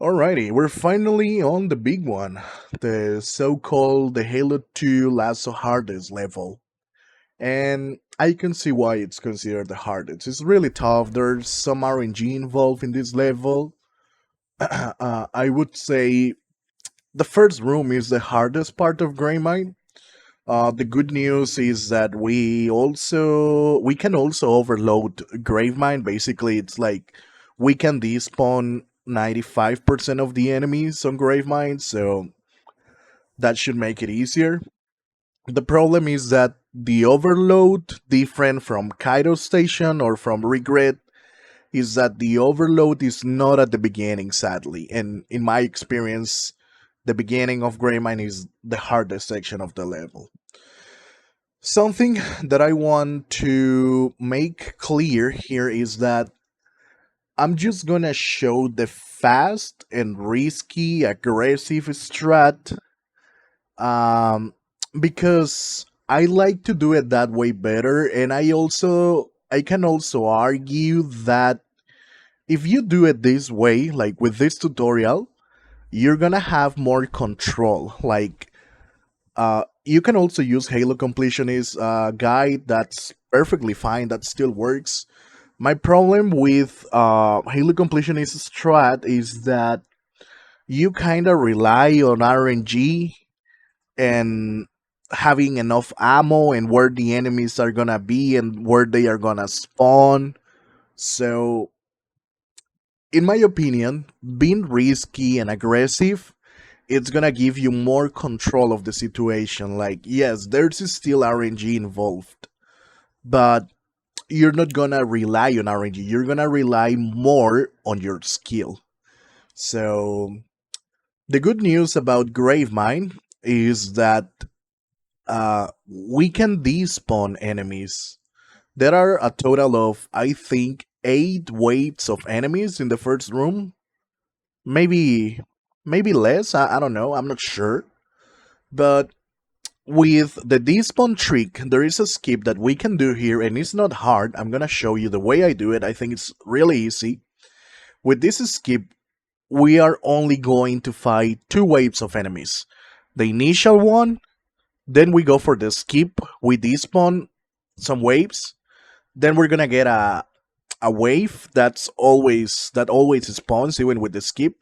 Alrighty, we're finally on the big one, the so-called the Halo 2 Laso hardest level. And I can see why it's considered the hardest. It's really tough. There's some RNG involved in this level. I would say the first room is the hardest part of Gravemind. The good news is that we can also overload Gravemind. Basically, it's like we can despawn 95% of the enemies on Gravemind, so that should make it easier. The problem is that the overload, different from Kaido Station or from Regret, is that the overload is not at the beginning, sadly. And in my experience, the beginning of Greymine is the hardest section of the level. Something that I want to make clear here is that I'm just gonna show the fast and risky aggressive strat, um, because I like to do it that way better, and I can also argue that if you do it this way, like with this tutorial, you're gonna have more control. Like, you can also use Halo Completionist guide. That's perfectly fine. That still works. My problem with Halo Completionist strat is that you kind of rely on RNG and having enough ammo and where the enemies are gonna be and where they are gonna spawn. So, in my opinion, being risky and aggressive, it's gonna give you more control of the situation. Like, yes, there's still RNG involved, but you're not gonna rely on RNG. You're gonna rely more on your skill. So, the good news about Gravemind is that we can despawn enemies. There are a total of, I think, 8 waves of enemies in the first room. Maybe, maybe less. I don't know. I'm not sure. But with the despawn trick, there is a skip that we can do here, and it's not hard. I'm gonna show you the way I do it. I think it's really easy. With this skip, we are only going to fight 2 waves of enemies. The initial one, then we go for the skip. We despawn some waves. Then we're gonna get a wave that always spawns even with the skip.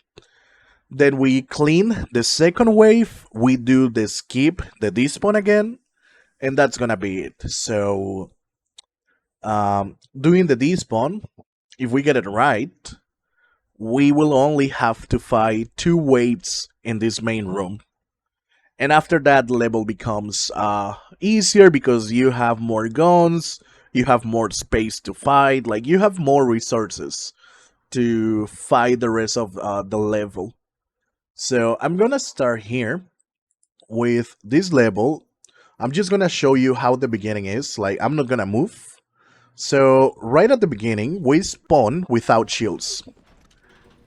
Then we clean the second wave. We do the skip, the despawn again, and that's gonna be it. So, doing the despawn, if we get it right, we will only have to fight 2 waves in this main room. And after that, the level becomes easier because you have more guns, you have more space to fight, like you have more resources to fight the rest of the level. So I'm gonna start here with this level. I'm just gonna show you how the beginning is. Like, I'm not gonna move. So right at the beginning, we spawn without shields.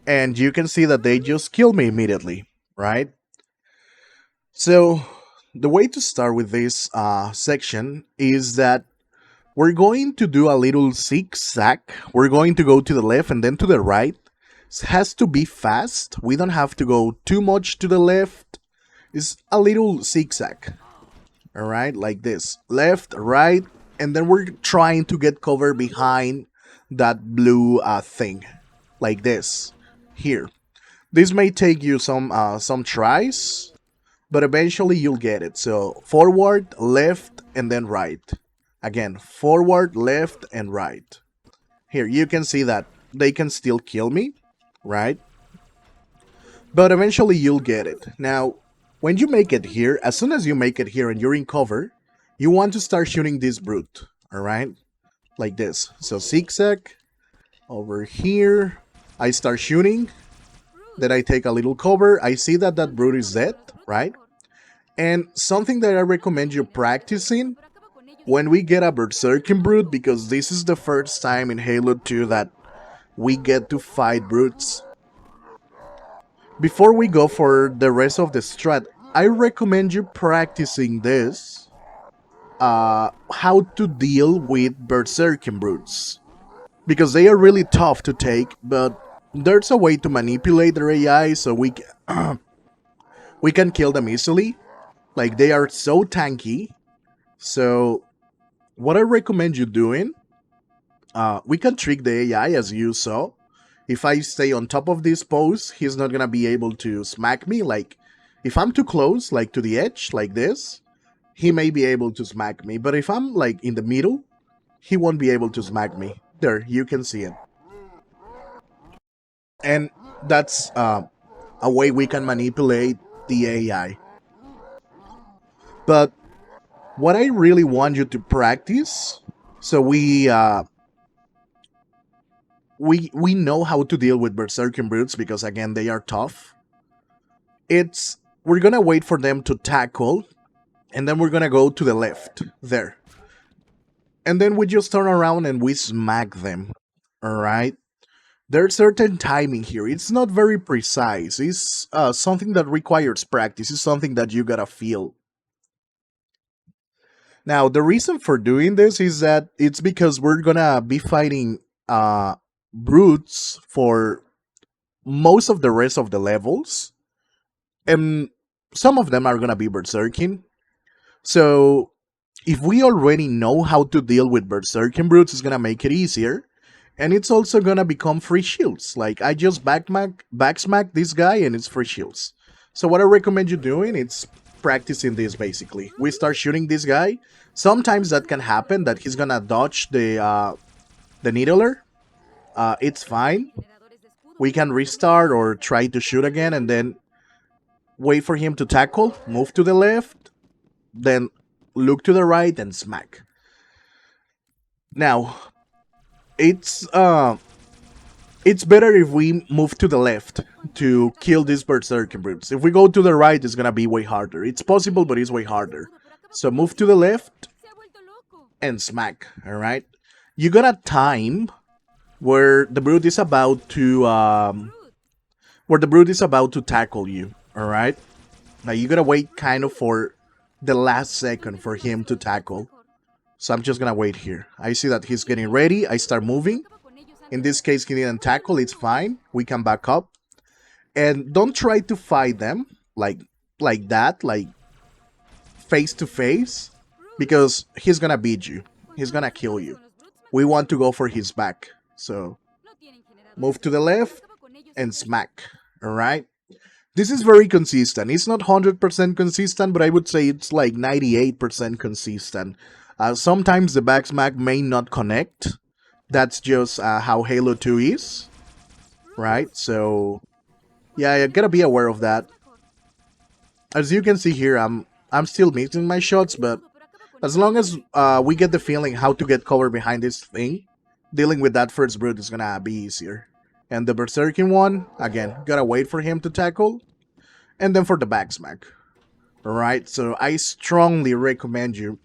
And you can see that they just kill me immediately, right? So the way to start with this section is that we're going to do a little zigzag. We're going to go to the left and then to the right. It has to be fast. We don't have to go too much to the left. It's a little zigzag. Alright, like this. Left, right, and then we're trying to get cover behind that blue thing. Like this. Here. This may take you some tries, but eventually you'll get it. So forward, left, and then right. Again, forward, left, and right. Here, you can see that they can still kill me, right? But eventually you'll get it. Now, when you make it here, as soon as you make it here and you're in cover, you want to start shooting this brute, alright? Like this. So zigzag, over here, I start shooting, then I take a little cover, I see that that brute is dead, right? And something that I recommend you practicing when we get a Berserking Brute, because this is the first time in Halo 2 that we get to fight brutes. Before we go for the rest of the strat, I recommend you practicing this, how to deal with Berserking Brutes. Because they are really tough to take, but There's a way to manipulate their AI so we can kill them easily. Like they are so tanky. So what I recommend you doing, we can trick the AI as you saw. If I stay on top of this pose, he's not gonna be able to smack me. Like if I'm too close, like to the edge, like this, he may be able to smack me. But if I'm like in the middle, he won't be able to smack me. There, you can see it. And that's a way we can manipulate the AI. But what I really want you to practice, so we know how to deal with berserking brutes because again they are tough. It's we're gonna wait for them to tackle, and then we're gonna go to the left there, and then we just turn around and we smack them. All right. There's certain timing here. It's not very precise. It's something that requires practice. It's something that you gotta feel. Now, the reason for doing this is that it's because we're gonna be fighting brutes for most of the rest of the levels, and some of them are gonna be berserking. So, if we already know how to deal with berserking brutes, it's gonna make it easier. And it's also gonna become free shields. Like I just backsmack this guy and it's free shields. So what I recommend you doing is practicing this basically. We start shooting this guy. Sometimes that can happen that he's gonna dodge the needler. It's fine. We can restart or try to shoot again and then wait for him to tackle, move to the left, then look to the right and smack. Now, it's it's better if we move to the left to kill these berserker brutes. If we go to the right, it's gonna be way harder. It's possible, but it's way harder. So move to the left and smack. All right. You got a time where the brute is about to tackle you. All right. Now you gotta wait kind of for the last second for him to tackle. So I'm just gonna wait here. I see that he's getting ready. I start moving. In this case, he didn't tackle. It's fine. We can back up. And don't try to fight them like that, like face to face, because he's gonna beat you. He's gonna kill you. We want to go for his back. So move to the left and smack. Alright? This is very consistent. It's not 100% consistent, but I would say it's like 98% consistent. Sometimes the back smack may not connect. That's just how Halo 2 is, right? So, yeah, you gotta be aware of that. As you can see here, I'm still missing my shots, but as long as we get the feeling how to get cover behind this thing, dealing with that first brute is gonna be easier. And the berserking one, again, gotta wait for him to tackle, and then for the back smack. Alright, so I strongly recommend you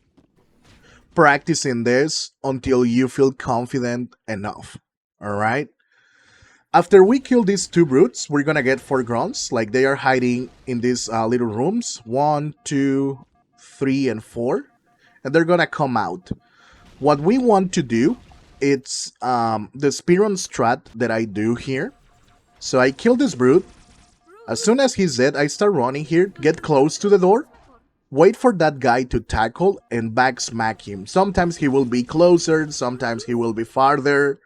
practicing this until you feel confident enough. Alright? After we kill these two brutes, we're gonna get 4 grunts. Like they are hiding in these little rooms. 1, 2, 3, and 4. And they're gonna come out. What we want to do, it's the Spearon strat that I do here. So I kill this brute. As soon as he's dead, I start running here, get close to the door, wait for that guy to tackle, and back smack him. Sometimes he will be closer, sometimes he will be farther.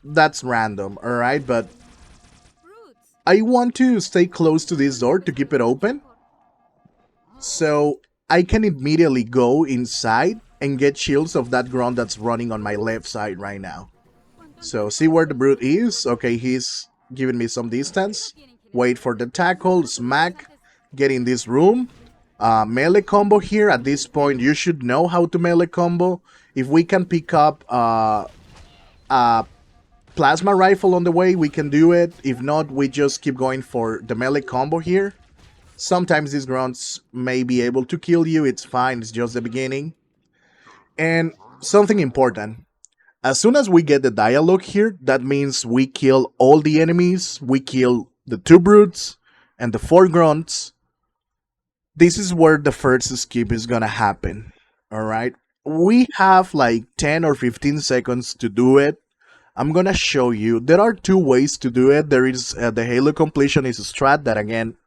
That's random, alright? But I want to stay close to this door to keep it open, so I can immediately go inside and get shields of that grunt that's running on my left side right now. So see where the brute is? Okay, he's giving me some distance. Wait for the tackle, smack, get in this room. Melee combo here. At this point, you should know how to melee combo. If we can pick up a plasma rifle on the way, we can do it. If not, we just keep going for the melee combo here. Sometimes these grunts may be able to kill you. It's fine. It's just the beginning. And something important. As soon as we get the dialogue here, that means we kill all the enemies. We kill the 2 brutes and the 4 grunts. This is where the first skip is gonna happen. Alright? We have like 10 or 15 seconds to do it. I'm gonna show you. There are two ways to do it. There is the Halo completion is a strat that again,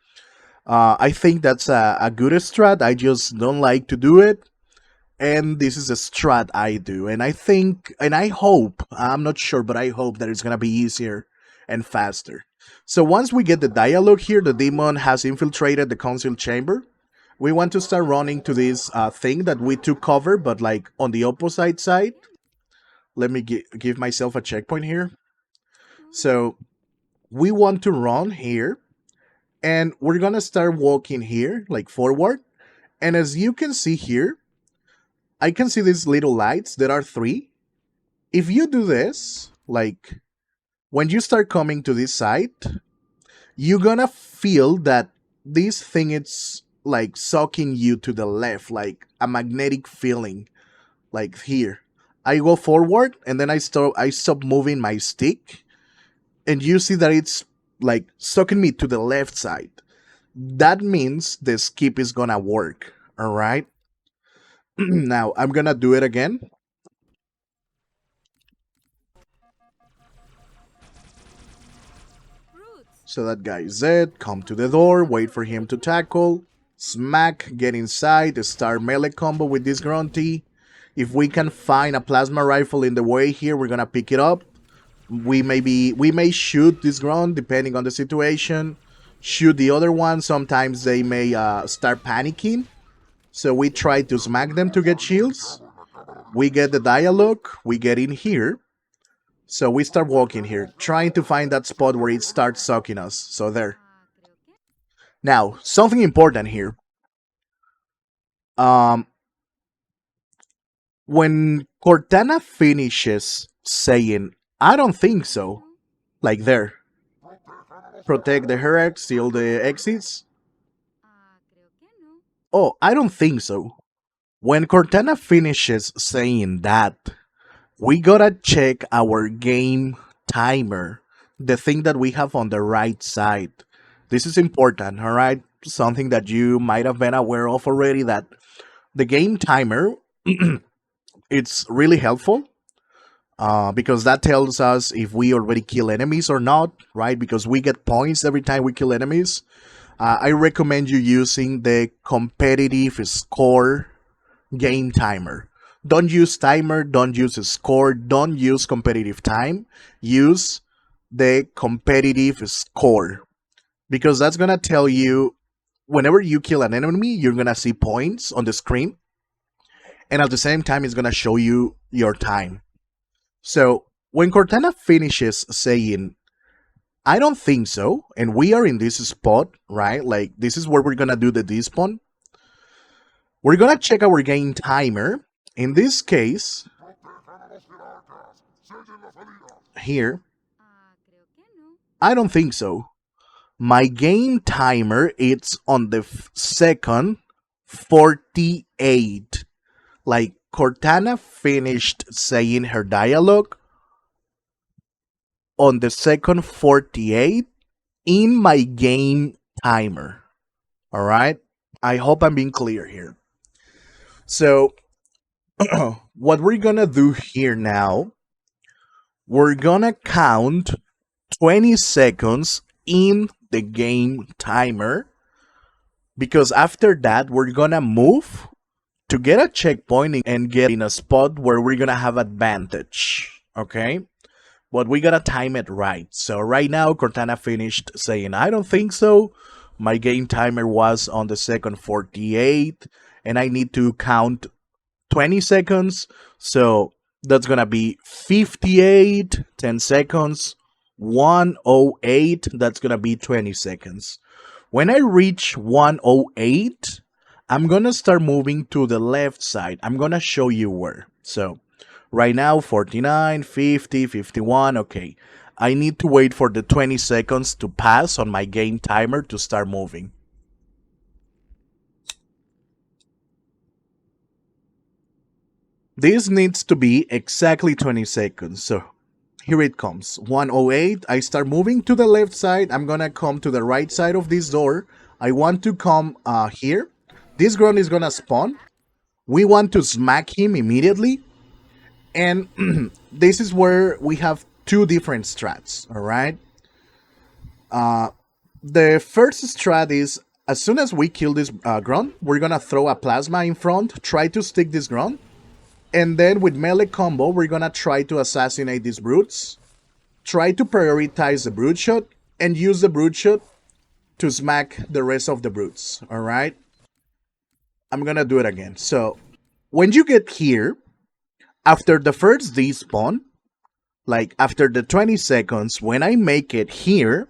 I think that's a good strat. I just don't like to do it. And this is a strat I do. And I think, and I hope, I'm not sure, but I hope that it's gonna be easier and faster. So once we get the dialogue here, the demon has infiltrated the council chamber. We want to start running to this thing that we took cover, but like on the opposite side. Let me give myself a checkpoint here. So we want to run here, and we're gonna start walking here, like forward. And as you can see here, I can see these little lights. There are three. If you do this, like when you start coming to this side, you're gonna feel that this thing is like sucking you to the left, like a magnetic feeling, like here. I go forward and then I stop moving my stick, and you see that it's like sucking me to the left side. That means the skip is gonna work. All right. Now I'm gonna do it again. So that guy is dead. Come to the door. Wait for him to tackle. Smack. Get inside. Start melee combo with this grunty. If we can find a plasma rifle in the way here, we're gonna pick it up. We may shoot this grunt depending on the situation. Shoot the other one. Sometimes they may start panicking. So we try to smack them to get shields. We get the dialogue. We get in here. So we start walking here, trying to find that spot where it starts sucking us. So there. Now, something important here. Um, when Cortana finishes saying, I don't think so, like there, protect the Herex, seal the exits. Oh, I don't think so. When Cortana finishes saying that, we gotta check our game timer, the thing that we have on the right side. This is important, all right? Something that you might have been aware of already, that the game timer, it's really helpful because that tells us if we already kill enemies or not, right? Because we get points every time we kill enemies. I recommend you using the competitive score game timer. Don't use timer, don't use score, don't use competitive time. Use the competitive score because that's gonna tell you whenever you kill an enemy, you're gonna see points on the screen, and at the same time, it's gonna show you your time. So when Cortana finishes saying, I don't think so, and we are in this spot, right? Like this is where we're gonna do the despawn. We're gonna check our game timer. In this case, here, I don't think so. My game timer it's on the second 48. Like Cortana finished saying her dialogue on the second 48 in my game timer. All right? I hope I'm being clear here. So, what we're gonna do here now, we're gonna count 20 seconds in the game timer because after that, we're gonna move to get a checkpoint and get in a spot where we're gonna have advantage. Okay? But we gotta time it right. So right now, Cortana finished saying, I don't think so. My game timer was on the second 48, and I need to count 20 seconds. So that's gonna be 58, 10 seconds, 108, that's gonna be 20 seconds. When I reach 108, I'm gonna start moving to the left side. I'm gonna show you where. So right now, 49, 50, 51, okay. I need to wait for the 20 seconds to pass on my game timer to start moving. This needs to be exactly 20 seconds. So here it comes. 108. I start moving to the left side. I'm gonna come to the right side of this door. I want to come here. This ground is gonna spawn. We want to smack him immediately. And this is where we have two different strats, all right? The first strat is as soon as we kill this grunt, we're gonna throw a plasma in front, try to stick this grunt, and then with melee combo, we're gonna try to assassinate these brutes, try to prioritize the brute shot, and use the brute shot to smack the rest of the brutes, alright? I'm gonna do it again. So, when you get here, after the first despawn, like after the 20 seconds, when I make it here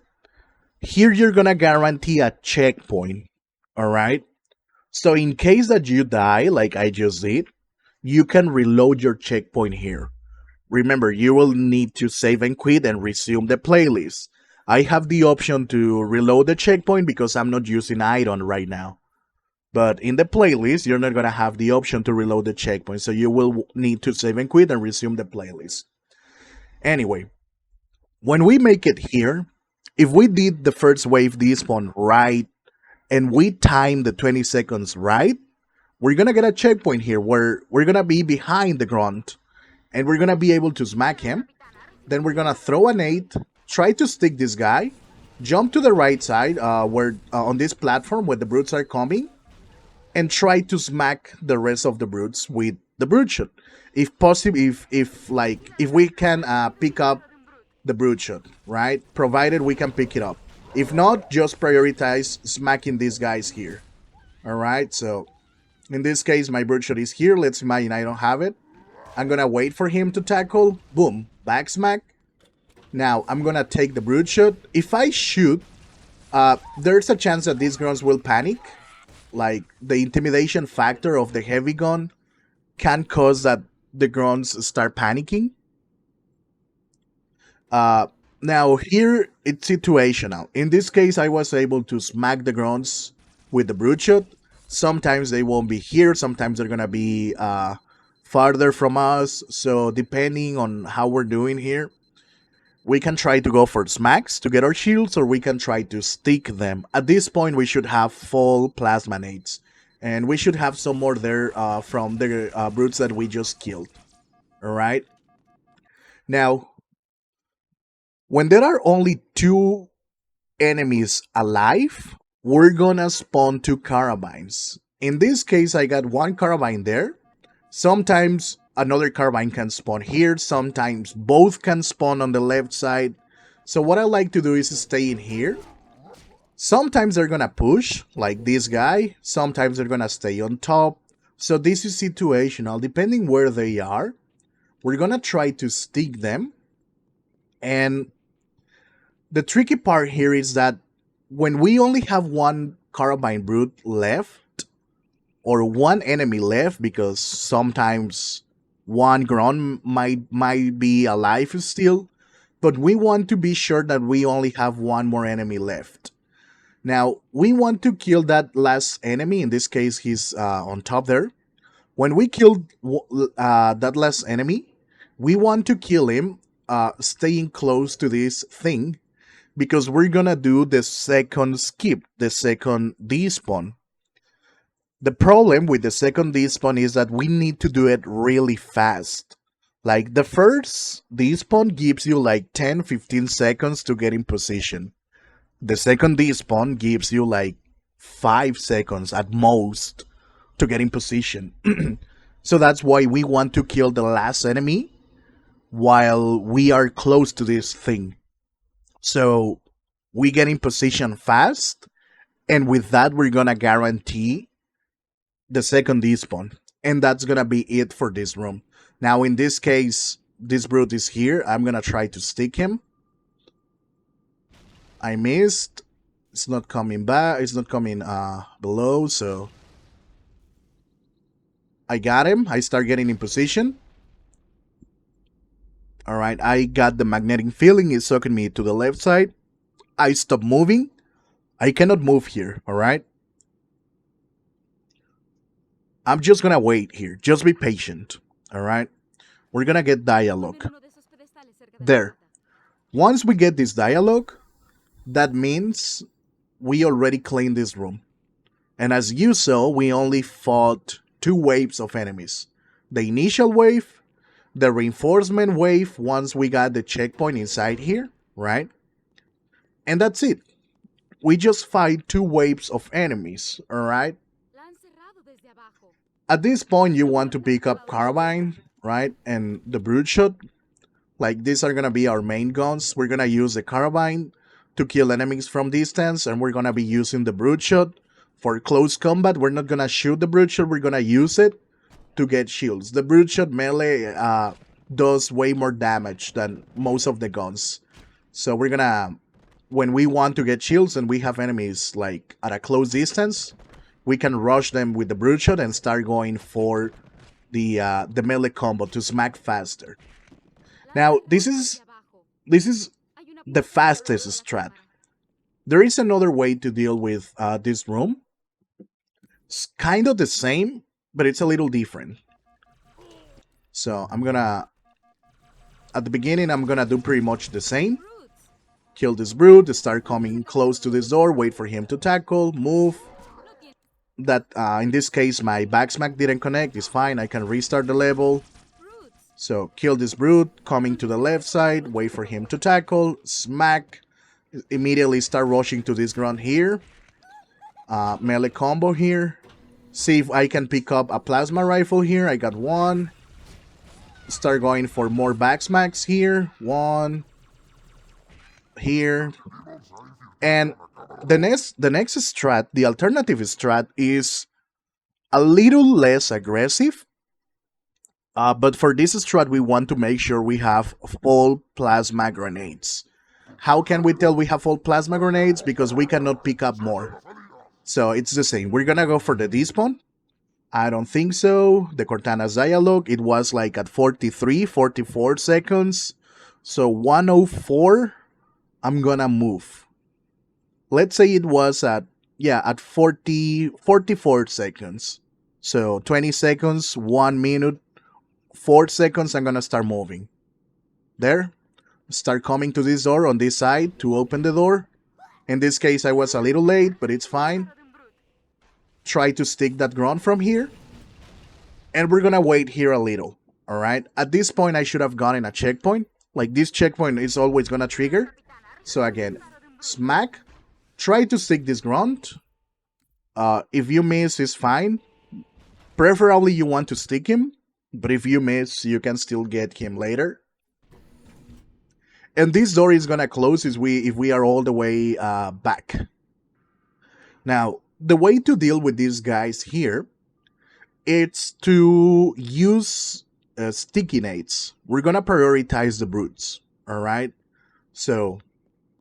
you're gonna guarantee a checkpoint, alright? So in case that you die, like I just did, you can reload your checkpoint here. Remember, you will need to save and quit and resume the playlist. I have the option to reload the checkpoint because I'm not using iron right now. But in the playlist, you're not gonna have the option to reload the checkpoint, so you will need to save and quit and resume the playlist. Anyway, when we make it here, if we did the first wave despawn right and we time the 20 seconds right, we're gonna get a checkpoint here where we're gonna be behind the grunt and we're gonna be able to smack him. Then we're gonna throw an 8, try to stick this guy, jump to the right side where on this platform where the brutes are coming, and try to smack the rest of the brutes with the brute shot. If possible, if we can pick up the brute shot, right? Provided we can pick it up. If not, just prioritize smacking these guys here. Alright, so in this case, my brute shot is here. Let's imagine I don't have it. I'm gonna wait for him to tackle. Boom, back smack. Now, I'm gonna take the brute shot. If I shoot, there's a chance that these grunts will panic. Like, the intimidation factor of the heavy gun can cause that the grunts start panicking. Now here it's situational. In this case, I was able to smack the grunts with the brute shot. Sometimes they won't be here, sometimes they're gonna be farther from us. So depending on how we're doing here, we can try to go for smacks to get our shields, or we can try to stick them. At this point, we should have full plasma nades, and we should have some more there from the brutes that we just killed. Alright? Now, when there are only 2 enemies alive, we're gonna spawn 2 carabines. In this case, I got 1 carabine there. Sometimes another carabine can spawn here, sometimes both can spawn on the left side. So what I like to do is stay in here. Sometimes they're gonna push, like this guy. Sometimes they're gonna stay on top. So this is situational. Depending where they are, we're gonna try to stick them. And the tricky part here is that when we only have 1 carabine brute left, or 1 enemy left, because sometimes 1 grunt might be alive still, but we want to be sure that we only have 1 more enemy left. Now, we want to kill that last enemy. In this case, he's on top there. When we kill that last enemy, we want to kill him staying close to this thing, because we're gonna do the second skip, the second despawn. The problem with the second despawn is that we need to do it really fast. Like, the first despawn gives you like 10-15 seconds to get in position. The second despawn gives you like 5 seconds at most to get in position. So that's why we want to kill the last enemy while we are close to this thing. So we get in position fast, and with that we're gonna guarantee the second despawn. And that's gonna be it for this room. Now in this case, this brute is here. I'm gonna try to stick him. I missed. It's not coming back. It's not coming below, so I got him. I start getting in position. Alright, I got the magnetic feeling. It's sucking me to the left side. I stop moving. I cannot move here, alright? I'm just gonna wait here. Just be patient, alright? We're gonna get dialogue. There. Once we get this dialogue, that means we already claimed this room. And as you saw, we only fought 2 waves of enemies. The initial wave, the reinforcement wave once we got the checkpoint inside here, right? And that's it. We just fight 2 waves of enemies, alright? At this point, you want to pick up Carbine, right? And the Brute Shot. Like, these are gonna be our main guns. We're gonna use the Carbine to kill enemies from distance, and we're gonna be using the Brute Shot for close combat. We're not gonna shoot the Brute Shot, we're gonna use it to get shields. The Brute Shot melee does way more damage than most of the guns. So we're gonna, when we want to get shields and we have enemies like at a close distance, we can rush them with the Brute Shot and start going for the melee combo to smack faster. Now, this is the fastest strat. There is another way to deal with this room. It's kind of the same, but it's a little different. So I'm gonna, at the beginning, I'm gonna do pretty much the same. Kill this brute, start coming close to this door, wait for him to tackle, move. That, in this case, my backsmack didn't connect, it's fine, I can restart the level. So, kill this brute, coming to the left side, wait for him to tackle, smack, immediately start rushing to this ground here. Melee combo here. See if I can pick up a plasma rifle here, I got one. Start going for more backsmacks here, one. Here. And the next strat, the alternative strat, is a little less aggressive. But for this strat, we want to make sure we have full plasma grenades. How can we tell we have full plasma grenades? Because we cannot pick up more. So it's the same. We're gonna go for the despawn. I don't think so. The Cortana's dialogue, it was like at 43, 44 seconds. So 104, I'm gonna move. Let's say it was at 44 seconds. So 20 seconds, 1 minute, 4 seconds, I'm gonna start moving. There. Start coming to this door on this side to open the door. In this case, I was a little late, but it's fine. Try to stick that ground from here. And we're gonna wait here a little. Alright? At this point, I should have gotten a checkpoint. Like, this checkpoint is always gonna trigger. So again, smack. Try to stick this ground. If you miss, it's fine. Preferably, you want to stick him. But if you miss, you can still get him later. And this door is gonna close if we are all the way back. Now, the way to deal with these guys here, it's to use sticky nades. We're gonna prioritize the brutes, alright? So,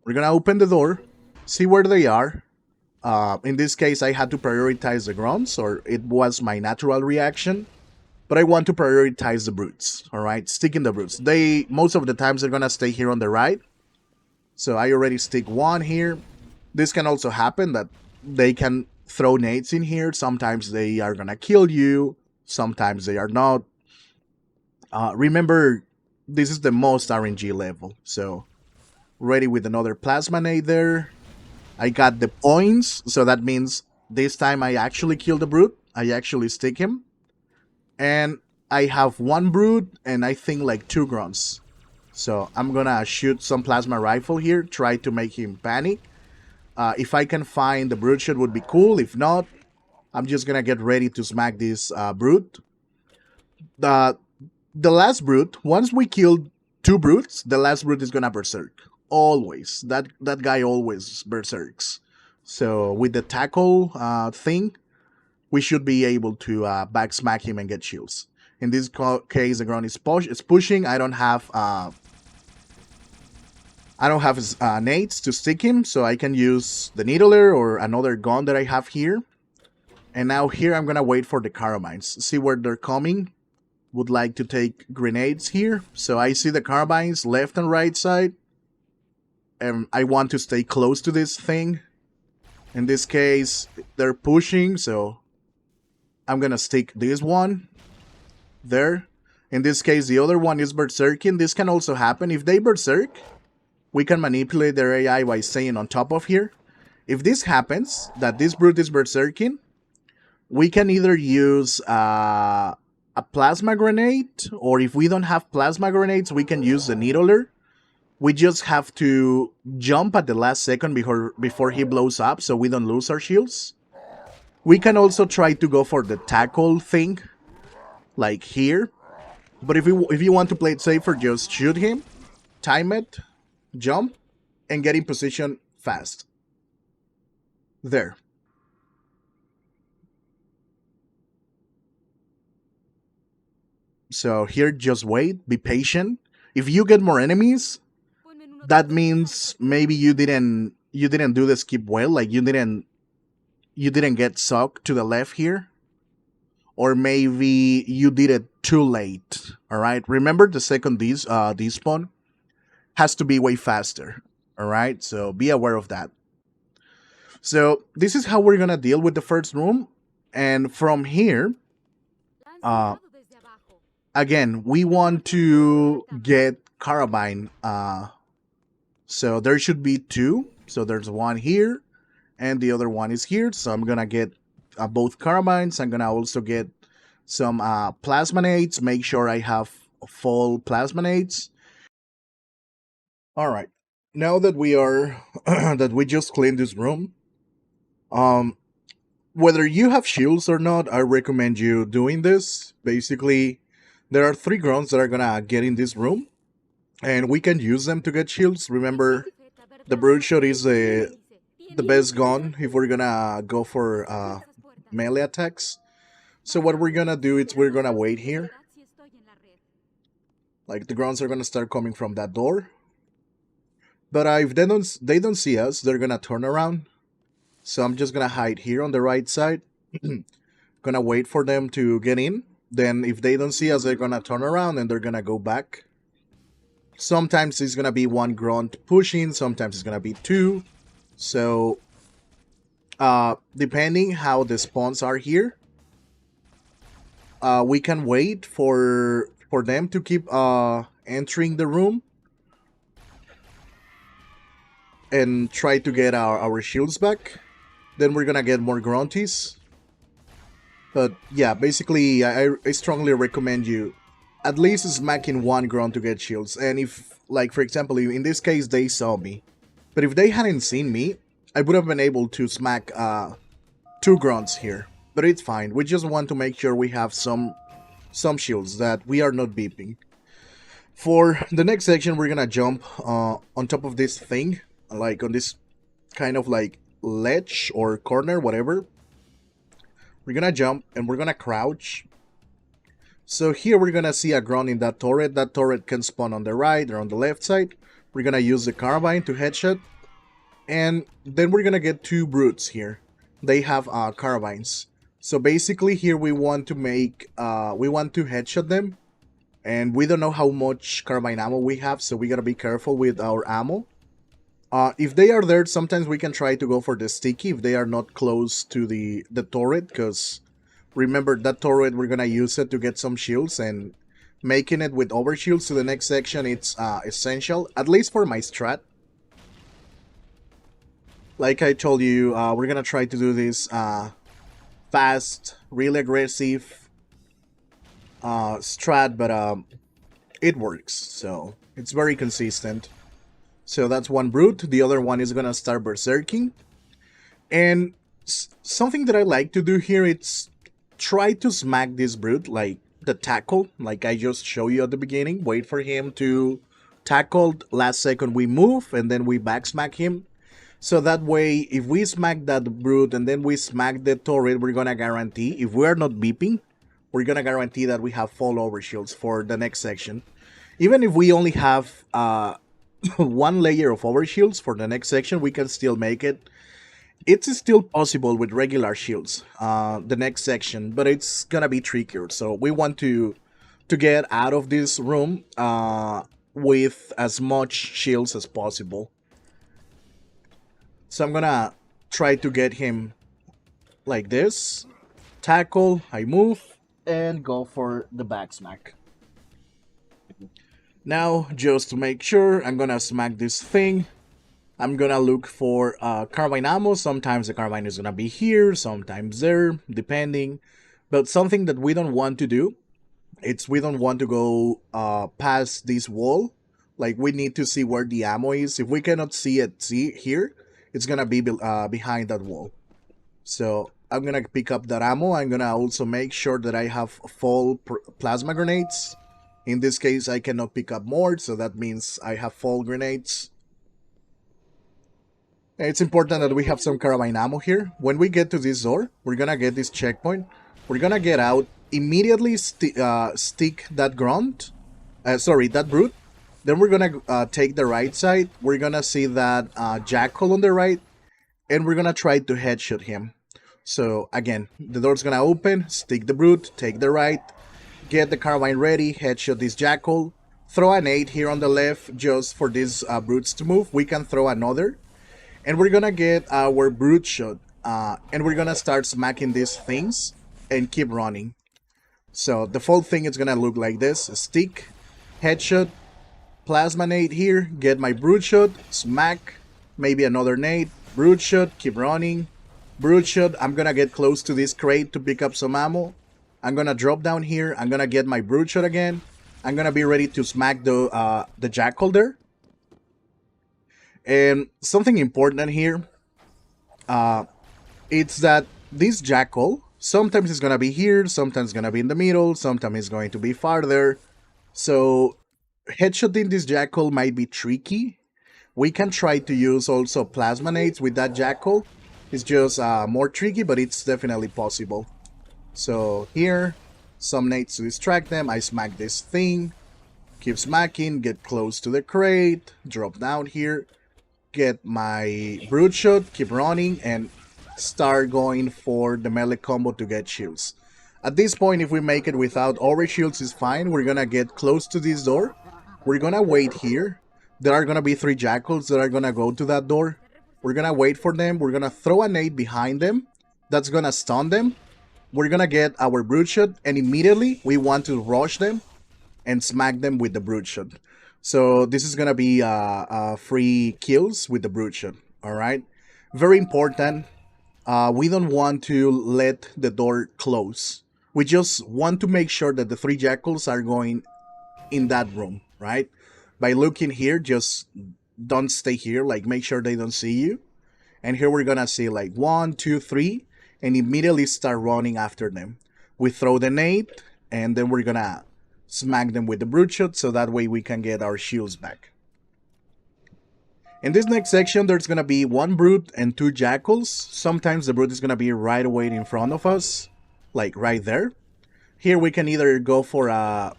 we're gonna open the door, see where they are. In this case, I had to prioritize the grunts, or it was my natural reaction. But I want to prioritize the brutes, alright? Sticking the brutes. Most of the times, they're gonna stay here on the right. So I already stick one here. This can also happen that they can throw nades in here. Sometimes they are gonna kill you. Sometimes they are not. Remember, this is the most RNG level. So, ready with another plasma nade there. I got the points. So that means this time I actually kill the brute. I actually stick him. And I have one brute and I think like 2 grunts. So I'm gonna shoot some plasma rifle here, try to make him panic. If I can find the brute shot would be cool. If not, I'm just gonna get ready to smack this brute. The last brute, once we kill 2 brutes, the last brute is gonna berserk. Always. That guy always berserks. So with the tackle thing, we should be able to back smack him and get shields. In this case, the ground is pushing. I don't have nades to stick him, so I can use the needler or another gun that I have here. And now here I'm gonna wait for the carabines. See where they're coming. Would like to take grenades here. So I see the carabines left and right side. And I want to stay close to this thing. In this case, they're pushing, so I'm gonna stick this one there. In this case, the other one is berserking. This can also happen. If they berserk, we can manipulate their AI by staying on top of here. If this happens, that this brute is berserking, we can either use a plasma grenade, or if we don't have plasma grenades, we can use the needler. We just have to jump at the last second before he blows up so we don't lose our shields. We can also try to go for the tackle thing, like here. But if you want to play it safer, just shoot him, time it, jump, and get in position fast. There. So here, just wait, be patient. If you get more enemies, that means maybe you didn't do the skip well, like you didn't get sucked to the left here, or maybe you did it too late. All right, remember the second despawn has to be way faster. All right, so be aware of that. So this is how we're gonna deal with the first room, and from here, uh, again, we want to get Carabine. So there should be two. So there's one here, and the other one is here. So I'm gonna get both Carabines. I'm gonna also get some Plasmanates. Make sure I have full Plasmanates. All right. Now that we are that we just cleaned this room, um, whether you have shields or not, I recommend you doing this. Basically, there are 3 grunts that are gonna get in this room, and we can use them to get shields. Remember, the brute shot is the best gun if we're gonna go for melee attacks. So what we're gonna do is we're gonna wait here. Like, the grunts are gonna start coming from that door. But if they don't see us, they're gonna turn around. So I'm just gonna hide here on the right side. Gonna wait for them to get in. Then if they don't see us, they're gonna turn around and they're gonna go back. Sometimes it's gonna be 1 grunt pushing, sometimes it's gonna be 2. So depending how the spawns are here, we can wait for them to keep entering the room and try to get our shields back. Then we're gonna get more grunties. But yeah, basically, I strongly recommend you at least smacking 1 grunt to get shields. And if, like, for example, in this case, they saw me. But if they hadn't seen me, I would have been able to smack 2 grunts here. But it's fine. We just want to make sure we have some shields, that we are not beeping. For the next section, we're gonna jump on top of this thing, like on this kind of like ledge or corner, whatever. We're gonna jump and we're gonna crouch. So here we're gonna see a grunt in that turret. That turret can spawn on the right or on the left side. We're gonna use the carbine to headshot. And then we're gonna get 2 brutes here. They have carbines. So basically here we want to make, we want to headshot them. And we don't know how much carbine ammo we have, so we gotta be careful with our ammo. If they are there, sometimes we can try to go for the sticky if they are not close to the turret, because remember, that turret, we're gonna use it to get some shields, and making it with overshields to the next section, it's essential, at least for my strat. Like I told you, we're gonna try to do this fast, really aggressive strat, but it works, so it's very consistent. So that's 1 brute. The other one is gonna start berserking. And something that I like to do here, it's try to smack this brute, like the tackle, like I just showed you at the beginning. Wait for him to tackle, last second we move, and then we back smack him. So that way, if we smack that brute and then we smack the turret, we're gonna guarantee, if we are not beeping, we're gonna guarantee that we have full overshields for the next section. Even if we only have 1 layer of overshields for the next section, we can still make it. It's still possible with regular shields, the next section, but it's gonna be trickier. So we want to get out of this room with as much shields as possible. So I'm gonna try to get him like this. Tackle, I move, and go for the back smack. Now, just to make sure, I'm gonna smack this thing. I'm gonna look for carbine ammo. Sometimes the carbine is gonna be here, sometimes there, depending. But something that we don't want to do It's we don't want to go past this wall. Like we need to see where the ammo is. If we cannot see it, see here, it's gonna be behind that wall. So I'm gonna pick up that ammo. I'm gonna also make sure that I have full plasma grenades. In this case, I cannot pick up more, so that means I have full grenades. It's important that we have some carabine ammo here. When we get to this door, we're gonna get this checkpoint. We're gonna get out, immediately stick that grunt, sorry, that brute. Then we're gonna take the right side. We're gonna see that jackal on the right, and we're gonna try to headshot him. So again, the door's gonna open, stick the brute, take the right, get the carbine ready, headshot this jackal, throw an 8 here on the left just for these brutes to move. We can throw another, and we're gonna get our brute shot, and we're gonna start smacking these things and keep running. So the full thing is gonna look like this: stick, headshot, plasma nade here, get my brute shot, smack, maybe another nade, brute shot, keep running, brute shot. I'm gonna get close to this crate to pick up some ammo. I'm gonna drop down here. I'm gonna get my brute shot again. I'm gonna be ready to smack the jackal there. And something important here, it's that this jackal sometimes it's gonna be here, sometimes it's gonna be in the middle, sometimes it's going to be farther. So headshotting this jackal might be tricky. We can try to use also plasma nades with that jackal. It's just more tricky, but it's definitely possible. So here, some nades to distract them. I smack this thing, keep smacking, get close to the crate, drop down here, get my brute shot, keep running, and start going for the melee combo to get shields. At this point, if we make it without over shields, is fine. We're gonna get close to this door. We're gonna wait here. There are gonna be 3 jackals that are gonna go to that door. We're gonna wait for them. We're gonna throw a nade behind them. That's gonna stun them. We're gonna get our brute shot, and immediately we want to rush them and smack them with the brute shot. So this is gonna be free kills with the brute shot. All right, very important. We don't want to let the door close. We just want to make sure that the 3 jackals are going in that room, right? By looking here, just don't stay here. Like make sure they don't see you. And here we're gonna see like 1, 2, 3, and immediately start running after them. We throw the nade, and then we're gonna smack them with the brute shot, so that way we can get our shields back. In this next section, there's gonna be 1 brute and 2 jackals. Sometimes the brute is gonna be right away in front of us, like right there. Here we can either go for a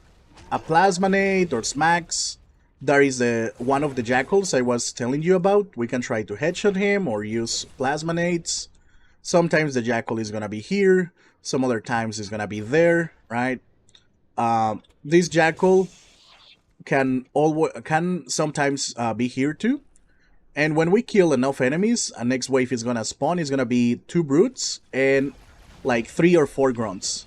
plasma nade or smacks. There is one of the jackals I was telling you about. We can try to headshot him or use plasma nades. Sometimes the jackal is gonna be here, some other times it's gonna be there, right? This jackal can sometimes be here too. And when we kill enough enemies, a next wave is gonna spawn. It's gonna be 2 brutes and like 3 or 4 grunts.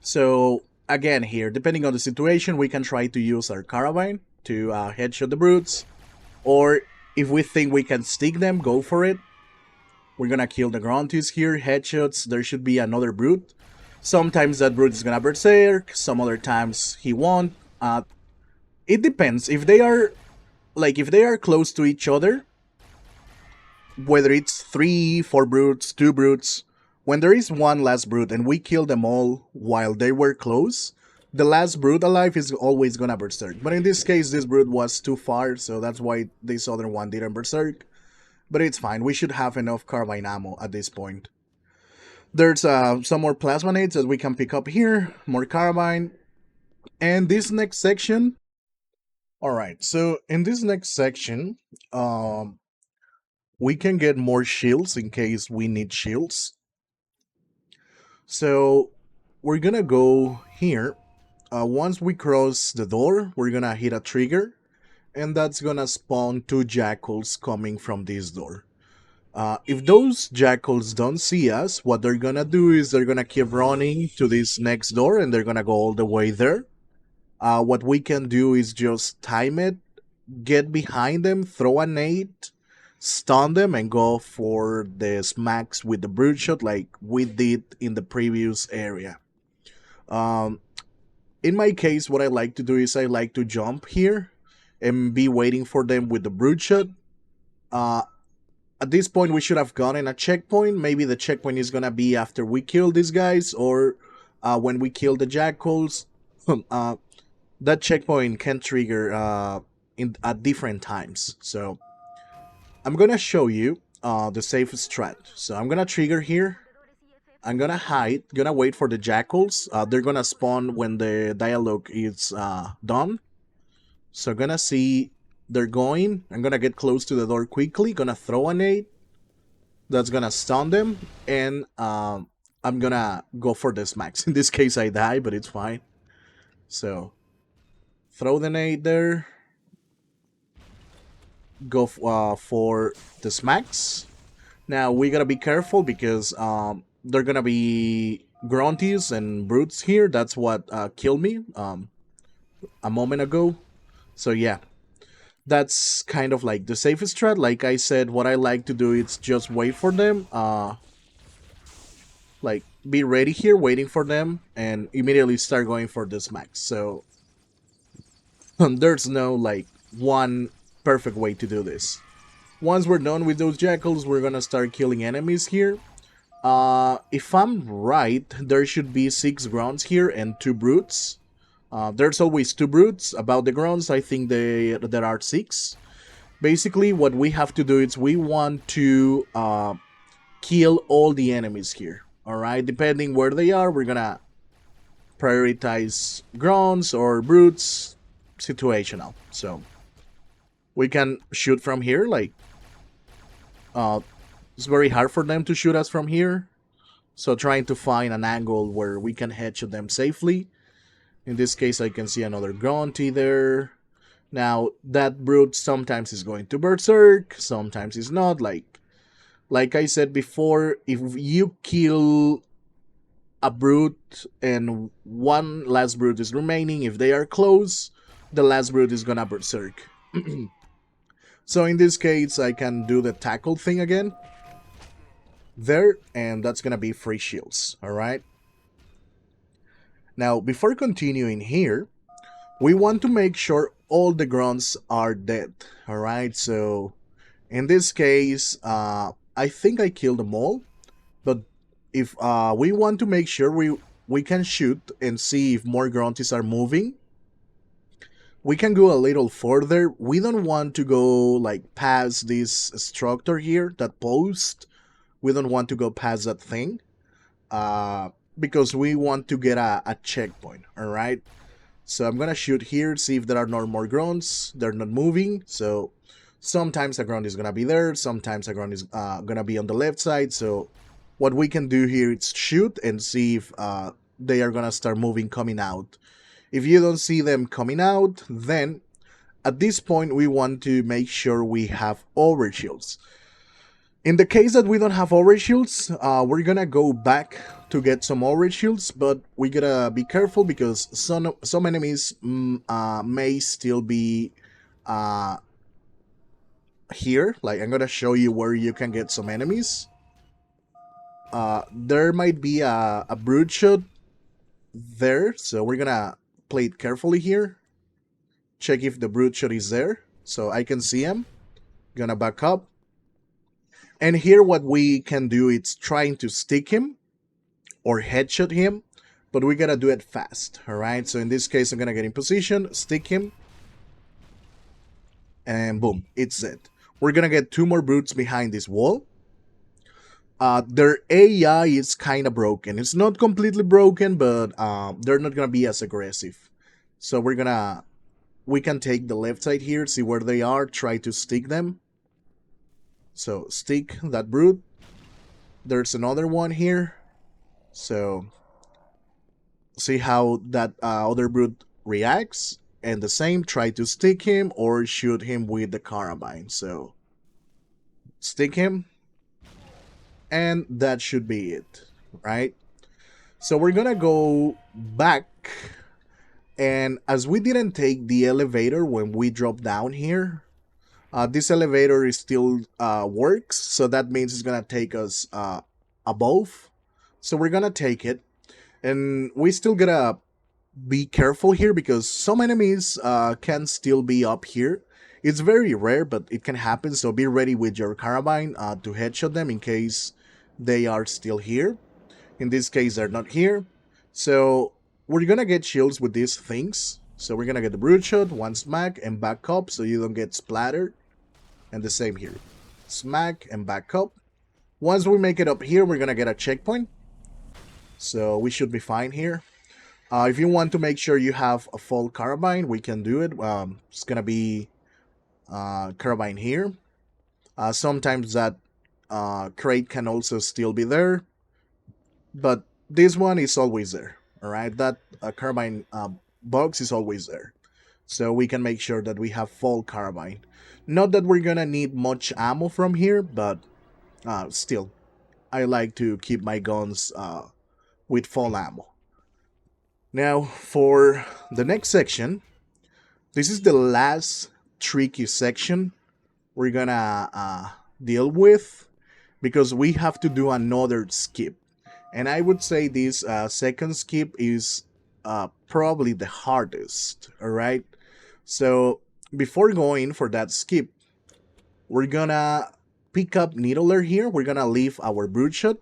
So again here, depending on the situation, we can try to use our carabine to headshot the brutes. Or if we think we can stick them, go for it. We're gonna kill the grunties here, headshots. There should be another brute. Sometimes that brute is gonna berserk, some other times he won't. It depends. If they are close to each other, whether it's 3, 4 brutes, 2 brutes, when there is one last brute and we kill them all while they were close, the last brute alive is always gonna berserk. But in this case, this brute was too far, so that's why this other one didn't berserk. But it's fine. We should have enough carbine ammo at this point. There's some more plasma nades that we can pick up here, more carbine. And this next section... Alright, so in this next section, we can get more shields in case we need shields. So we're gonna go here. Once we cross the door, we're gonna hit a trigger, and that's gonna spawn 2 jackals coming from this door. If those jackals don't see us, what they're gonna do is they're gonna keep running to this next door, and they're gonna go all the way there. What we can do is just time it, get behind them, throw a nade, stun them, and go for the smacks with the brute shot like we did in the previous area. in my case, what I like to do is I like to jump here and be waiting for them with the brute shot. Uh, at this point, we should have gotten a checkpoint. Maybe the checkpoint is gonna be after we kill these guys or when we kill the jackals. uh, that checkpoint can trigger in at different times. So I'm gonna show you the safest strat. So I'm gonna trigger here. I'm gonna hide, gonna wait for the jackals. They're gonna spawn when the dialogue is done. So gonna see they're going. I'm gonna get close to the door quickly. Gonna throw a nade. That's gonna stun them, and I'm gonna go for this max. In this case, I die, but it's fine. So throw the nade there. Go for the smacks. Now we gotta be careful because they're gonna be grunties and brutes here. That's what killed me a moment ago. So yeah, that's kind of like the safest strat. Like I said, what I like to do is just wait for them. Like be ready here, waiting for them, and immediately start going for this max. So there's no like one perfect way to do this. Once we're done with those jackals, we're gonna start killing enemies here. If I'm right, there should be 6 grunts here and 2 brutes. There's always 2 brutes. About the grunts, I think there are 6. Basically, what we have to do is we want to kill all the enemies here. Alright, depending where they are, we're gonna prioritize grunts or brutes. Situational. So, we can shoot from here, like, it's very hard for them to shoot us from here. So trying to find an angle where we can headshot them safely. In this case, I can see another grunty there. Now, that brute sometimes is going to berserk, sometimes is not. Like I said before, if you kill a brute and one last brute is remaining, if they are close, the last brute is gonna berserk. So in this case, I can do the tackle thing again. There, and that's gonna be free shields, alright? Now, before continuing here, we want to make sure all the grunts are dead, alright? So, in this case, I think I killed them all, but if we want to make sure we can shoot and see if more grunties are moving, we can go a little further. We don't want to go like past this structure here, that post. We don't want to go past that thing because we want to get a checkpoint, alright? So I'm gonna shoot here, see if there are no more grunts. They're not moving, so sometimes a grunt is gonna be there, sometimes a grunt is gonna be on the left side. So what we can do here is shoot and see if they are gonna start moving, coming out. If you don't see them coming out, then at this point we want to make sure we have overshields. In the case that we don't have overshields, we're gonna go back to get some overshields, but we gotta be careful because some enemies may still be here. Like, I'm gonna show you where you can get some enemies. There might be a brute shot there, so we're gonna play it carefully here. Check if the brute shot is there, so I can see him. Gonna back up. And here what we can do is trying to stick him or headshot him, but we gotta do it fast, alright? So in this case, I'm gonna get in position, stick him, and boom, it's it. We're gonna get 2 more brutes behind this wall. Their AI is kind of broken. It's not completely broken, but they're not gonna be as aggressive. So we can take the left side here, see where they are, try to stick them. So stick that brute. There's another one here. So see how that other brute reacts. And the same, try to stick him or shoot him with the Gravemind. So stick him. And that should be it, right? So we're gonna go back. And as we didn't take the elevator when we dropped down here, this elevator is still works, so that means it's gonna take us above. So we're gonna take it, and we still gotta be careful here because some enemies can still be up here. It's very rare, but it can happen, so be ready with your carabine to headshot them in case they are still here. In this case, they're not here. So we're gonna get shields with these things. So we're gonna get the brute shot, one smack, and back up so you don't get splattered. And the same here. Smack and back up. Once we make it up here, we're gonna get a checkpoint. So we should be fine here. If you want to make sure you have a full carabine, we can do it. It's gonna be carabine here. Sometimes that crate can also still be there, but this one is always there. All right, that carabine box is always there, so we can make sure that we have full carabine. Not that we're gonna need much ammo from here, but still, I like to keep my guns with full ammo. Now, for the next section, this is the last tricky section we're gonna deal with because we have to do another skip. And I would say this second skip is probably the hardest, alright? So, before going for that skip, we're gonna pick up Needler here. We're gonna leave our brute shot.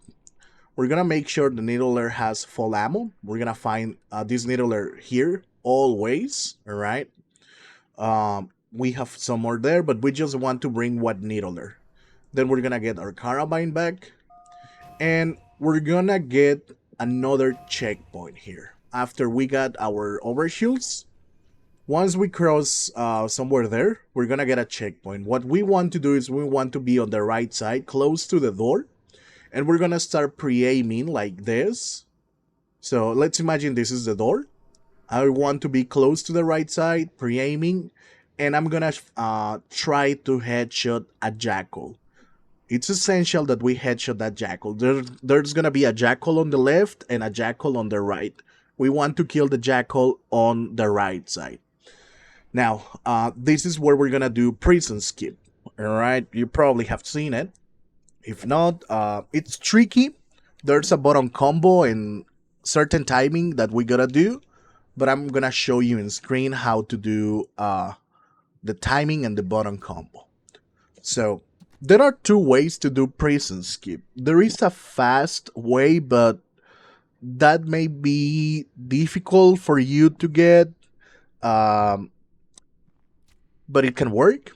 We're gonna make sure the Needler has full ammo. We're gonna find this Needler here always, alright? We have some more there, but we just want to bring one Needler. Then we're gonna get our carabine back, and we're gonna get another checkpoint here. After we got our overshields, once we cross somewhere there, we're gonna get a checkpoint. What we want to do is we want to be on the right side, close to the door, and we're gonna start pre-aiming like this. So let's imagine this is the door. I want to be close to the right side, pre-aiming, and I'm gonna try to headshot a jackal. It's essential that we headshot that jackal. There's gonna be a jackal on the left and a jackal on the right. We want to kill the jackal on the right side. Now, this is where we're gonna do prison skip. Alright, you probably have seen it. If not, it's tricky. There's a button combo and certain timing that we gotta do, but I'm gonna show you in screen how to do the timing and the button combo. So there are two ways to do prison skip. There is a fast way, but that may be difficult for you to get, um, but it can work.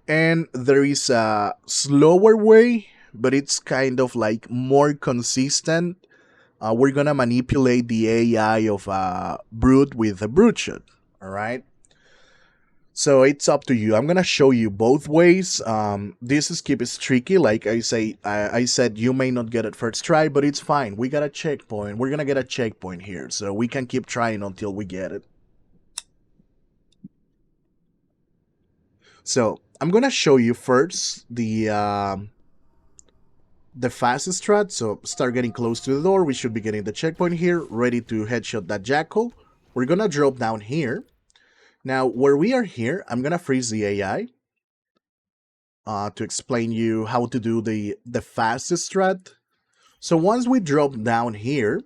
And there is a slower way, but it's kind of like more consistent. We're gonna manipulate the AI of a brute with a brute shot. All right. So it's up to you. I'm gonna show you both ways. This skip is tricky. Like I said, you may not get it first try, but it's fine. We got a checkpoint. We're gonna get a checkpoint here, so we can keep trying until we get it. So I'm gonna show you first the fastest strat. So start getting close to the door. We should be getting the checkpoint here, ready to headshot that jackal. We're gonna drop down here. Now, where we are here, I'm gonna freeze the AI to explain you how to do the fastest strat. So once we drop down here,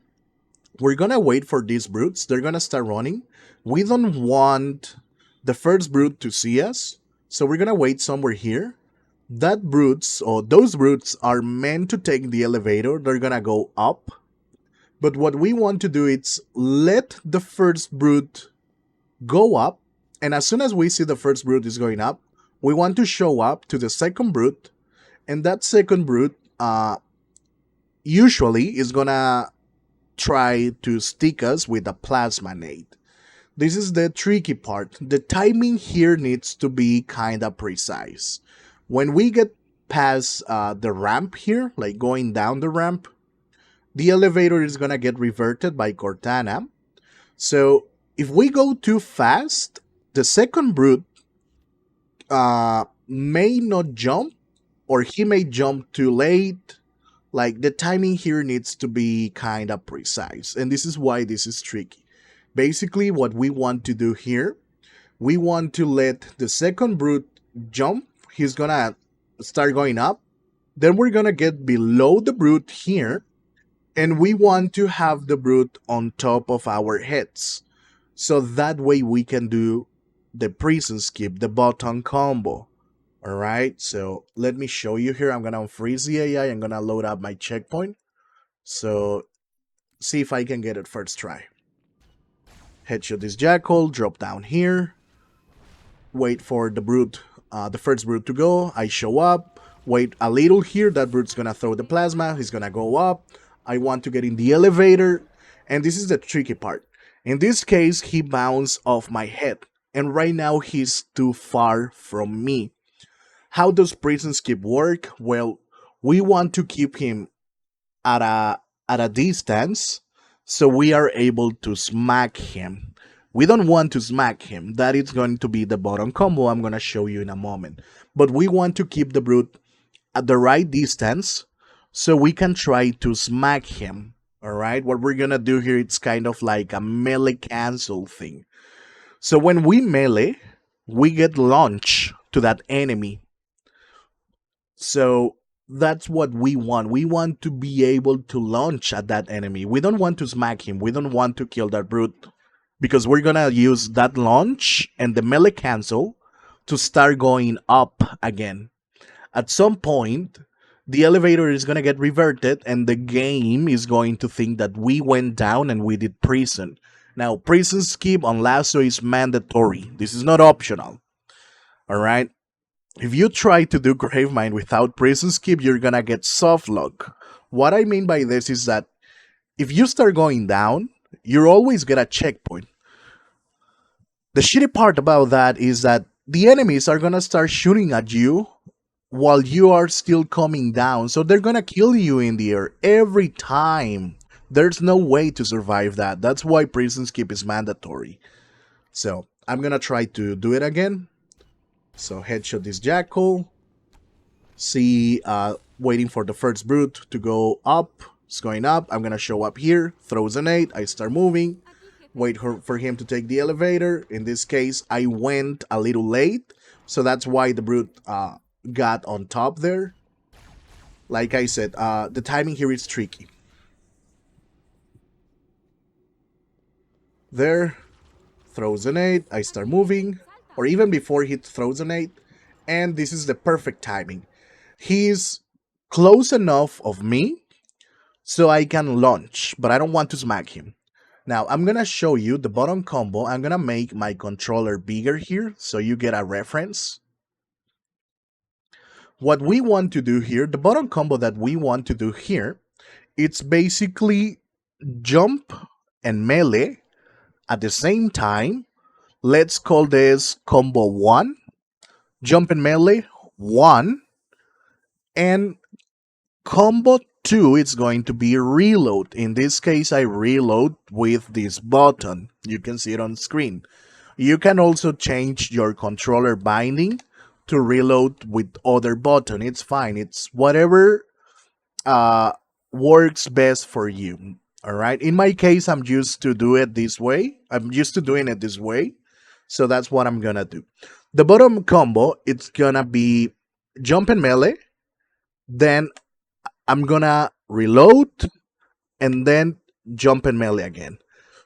we're gonna wait for these brutes. They're gonna start running. We don't want the first brute to see us, so we're gonna wait somewhere here. That brutes, or those brutes, are meant to take the elevator. They're gonna go up. But what we want to do is let the first brute go up, and as soon as we see the first brute is going up, we want to show up to the second brute, and that second brute usually is gonna try to stick us with a plasma nade. This is the tricky part. The timing here needs to be kinda precise. When we get past the ramp here, like going down the ramp, the elevator is gonna get reverted by Cortana. So if we go too fast, the second brute may not jump, or he may jump too late. Like, the timing here needs to be kind of precise, and this is why this is tricky. Basically, what we want to do here, we want to let the second brute jump. He's gonna start going up. Then we're gonna get below the brute here, And we want to have the brute on top of our heads. So that way we can do the prison skip, the button combo. Alright, so let me show you here. I'm gonna unfreeze the AI. I'm gonna load up my checkpoint. So see if I can get it first try. Headshot this jackal, drop down here, wait for the brute, the first brute to go. I show up, wait a little here. That brute's gonna throw the plasma. He's gonna go up. I want to get in the elevator, and this is the tricky part. In this case, he bounced off my head, and right now he's too far from me. How does prison skip work? Well, we want to keep him at a distance so we are able to smack him. We don't want to smack him. That is going to be the bottom combo I'm going to show you in a moment. But we want to keep the brute at the right distance so we can try to smack him. Alright, what we're going to do here, it's kind of like a melee cancel thing. So when we melee, we get launched to that enemy. So that's what we want. We want to be able to launch at that enemy. We don't want to smack him. We don't want to kill that brute because we're gonna use that launch and the melee cancel to start going up again. At some point, the elevator is gonna get reverted and the game is going to think that we went down and we did prison. Now, prison skip on Laso is mandatory. This is not optional. Alright? If you try to do Gravemind without prison skip, you're gonna get soft lock. What I mean by this is that if you start going down, you always get a checkpoint. The shitty part about that is that the enemies are gonna start shooting at you while you are still coming down, so they're gonna kill you in the air every time. There's no way to survive that. That's why prison skip is mandatory. So I'm gonna try to do it again. So headshot this jackal. See, waiting for the first brute to go up. It's going up. I'm gonna show up here. Throws a nade. I start moving. Wait for him to take the elevator. In this case, I went a little late, so that's why the brute got on top there. Like I said, the timing here is tricky. There, throws a nade. I start moving, or even before he throws a nade, and this is the perfect timing. He's close enough of me so I can launch, but I don't want to smack him. Now, I'm gonna show you the button combo. I'm gonna make my controller bigger here so you get a reference. What we want to do here, the button combo that we want to do here, it's basically jump and melee at the same time. Let's call this combo 1, jump and melee 1, and combo 2 is going to be reload. In this case, I reload with this button. You can see it on screen. You can also change your controller binding to reload with other button. It's fine. It's whatever works best for you. All right. In my case, I'm used to do it this way. I'm used to doing it this way. So that's what I'm gonna do. The bottom combo, it's gonna be jump and melee. Then I'm gonna reload and then jump and melee again.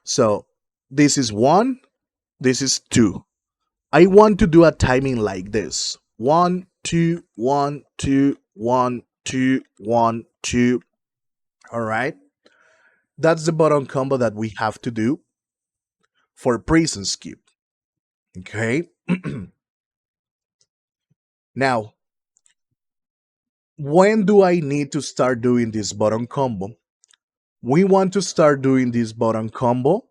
So this is 1, this is 2. I want to do a timing like this. 1, 2, 1, 2, 1, 2, 1, 2. All right. That's the bottom combo that we have to do for prison skip. Okay. Now, when do I need to start doing this button combo? We want to start doing this button combo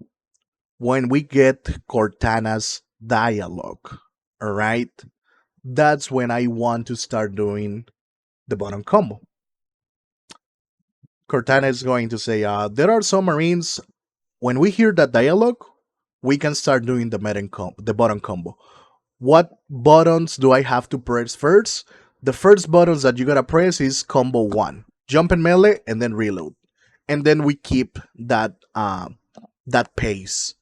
when we get Cortana's dialogue. All right. That's when I want to start doing the button combo. Cortana is going to say, there are some Marines. When we hear that dialogue, we can start doing the button combo. What buttons do I have to press first? The first buttons that you gotta press is combo 1, jump and melee, and then reload. And then we keep that that pace.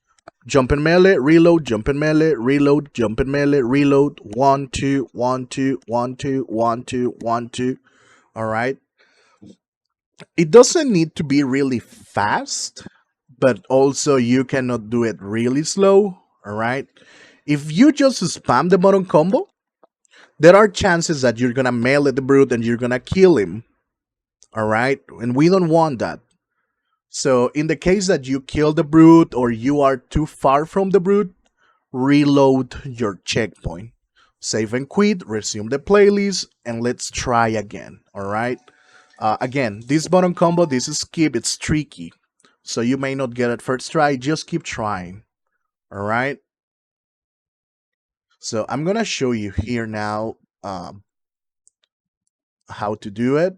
Jump and melee, reload, jump and melee, reload, jump and melee, reload. 1, 2, 1, 2, 1, 2, 1, 2, 1, 2. All right. It doesn't need to be really fast, but also you cannot do it really slow. All right. If you just spam the button combo, there are chances that you're gonna melee the brute and you're gonna kill him. All right, and we don't want that. So in the case that you kill the brute or you are too far from the brute, reload your checkpoint. Save and quit, resume the playlist, and let's try again. All right. Again, this button combo, this skip, it's tricky. So you may not get it first try. Just keep trying. All right. So I'm gonna show you here now how to do it.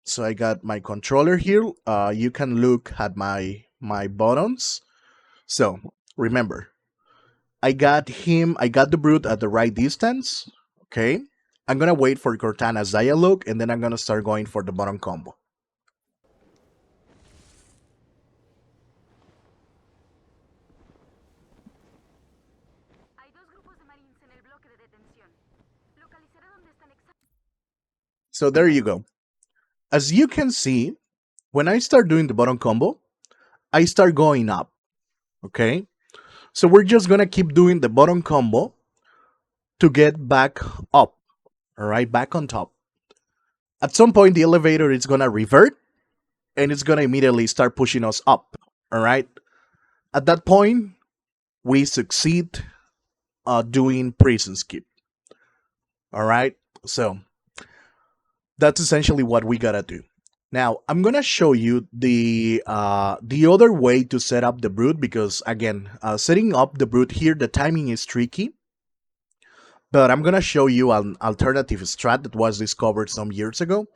So I got my controller here. You can look at my buttons. So remember, I got the brute at the right distance. Okay. I'm gonna wait for Cortana's dialogue and then I'm gonna start going for the button combo. So there you go. As you can see, when I start doing the button combo, I start going up. Okay. So we're just gonna keep doing the button combo to get back up. All right, back on top. At some point, the elevator is gonna revert and it's gonna immediately start pushing us up. All right. At that point, we succeed doing prison skip. All right. So that's essentially what we gotta do. Now I'm gonna show you the other way to set up the brute because again, setting up the brute here, the timing is tricky. But I'm gonna show you an alternative strat that was discovered some years ago.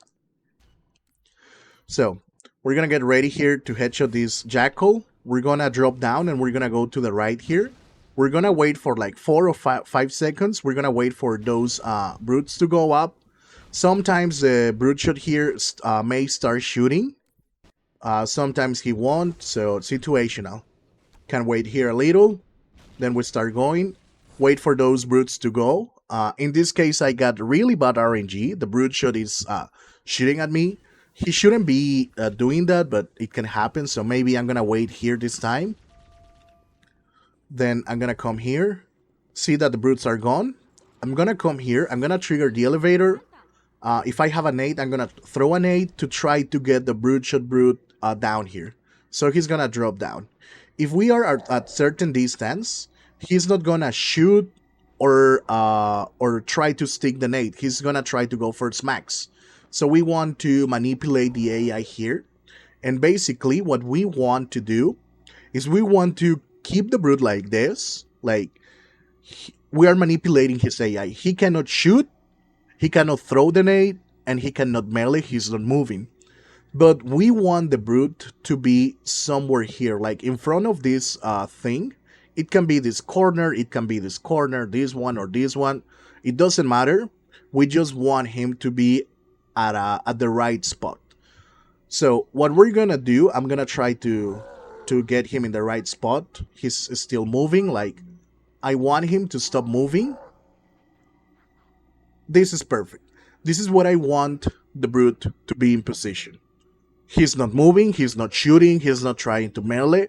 So we're gonna get ready here to headshot this jackal. We're gonna drop down and we're gonna go to the right here. We're gonna wait for like 4 or 5 seconds. We're gonna wait for those brutes to go up. Sometimes the brute shot here may start shooting. Sometimes he won't, so situational. Can wait here a little, then we start going. Wait for those brutes to go. In this case, I got really bad RNG. The brute shot is shooting at me. He shouldn't be doing that, but it can happen. So maybe I'm gonna wait here this time. Then I'm gonna come here. See that the brutes are gone. I'm gonna come here. I'm gonna trigger the elevator. If I have a nade, I'm gonna throw a nade to try to get the brute shot brute down here. So he's gonna drop down. If we are at certain distance, he's not gonna shoot or try to stick the nade. He's gonna try to go for smacks. So we want to manipulate the AI here. And basically what we want to do is we want to keep the brute like this. Like we are manipulating his AI. He cannot shoot, he cannot throw the nade, and he cannot melee, he's not moving. But we want the brute to be somewhere here, like in front of this thing. It can be this corner, it can be this corner, this one or this one. It doesn't matter. We just want him to be at the right spot. So what we're gonna do, I'm gonna try to get him in the right spot. He's still moving, like I want him to stop moving. This is perfect. This is what I want the brute to be in position. He's not moving, he's not shooting, he's not trying to melee.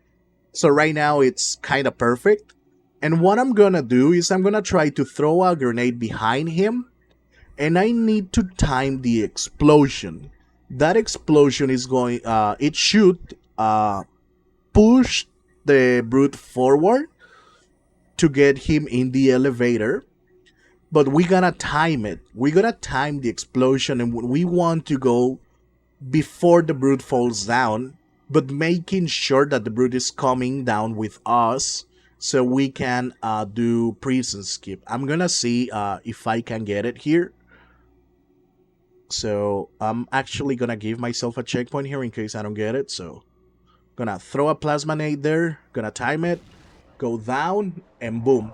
So right now it's kind of perfect. And what I'm gonna do is I'm gonna try to throw a grenade behind him. And I need to time the explosion. That explosion is going, it should push the brute forward to get him in the elevator. But we gotta time it. We gotta time the explosion and we want to go before the brute falls down, but making sure that the brute is coming down with us so we can do prison skip. I'm gonna see if I can get it here. So I'm actually gonna give myself a checkpoint here in case I don't get it. So gonna throw a plasma nade there, gonna time it, go down, and boom.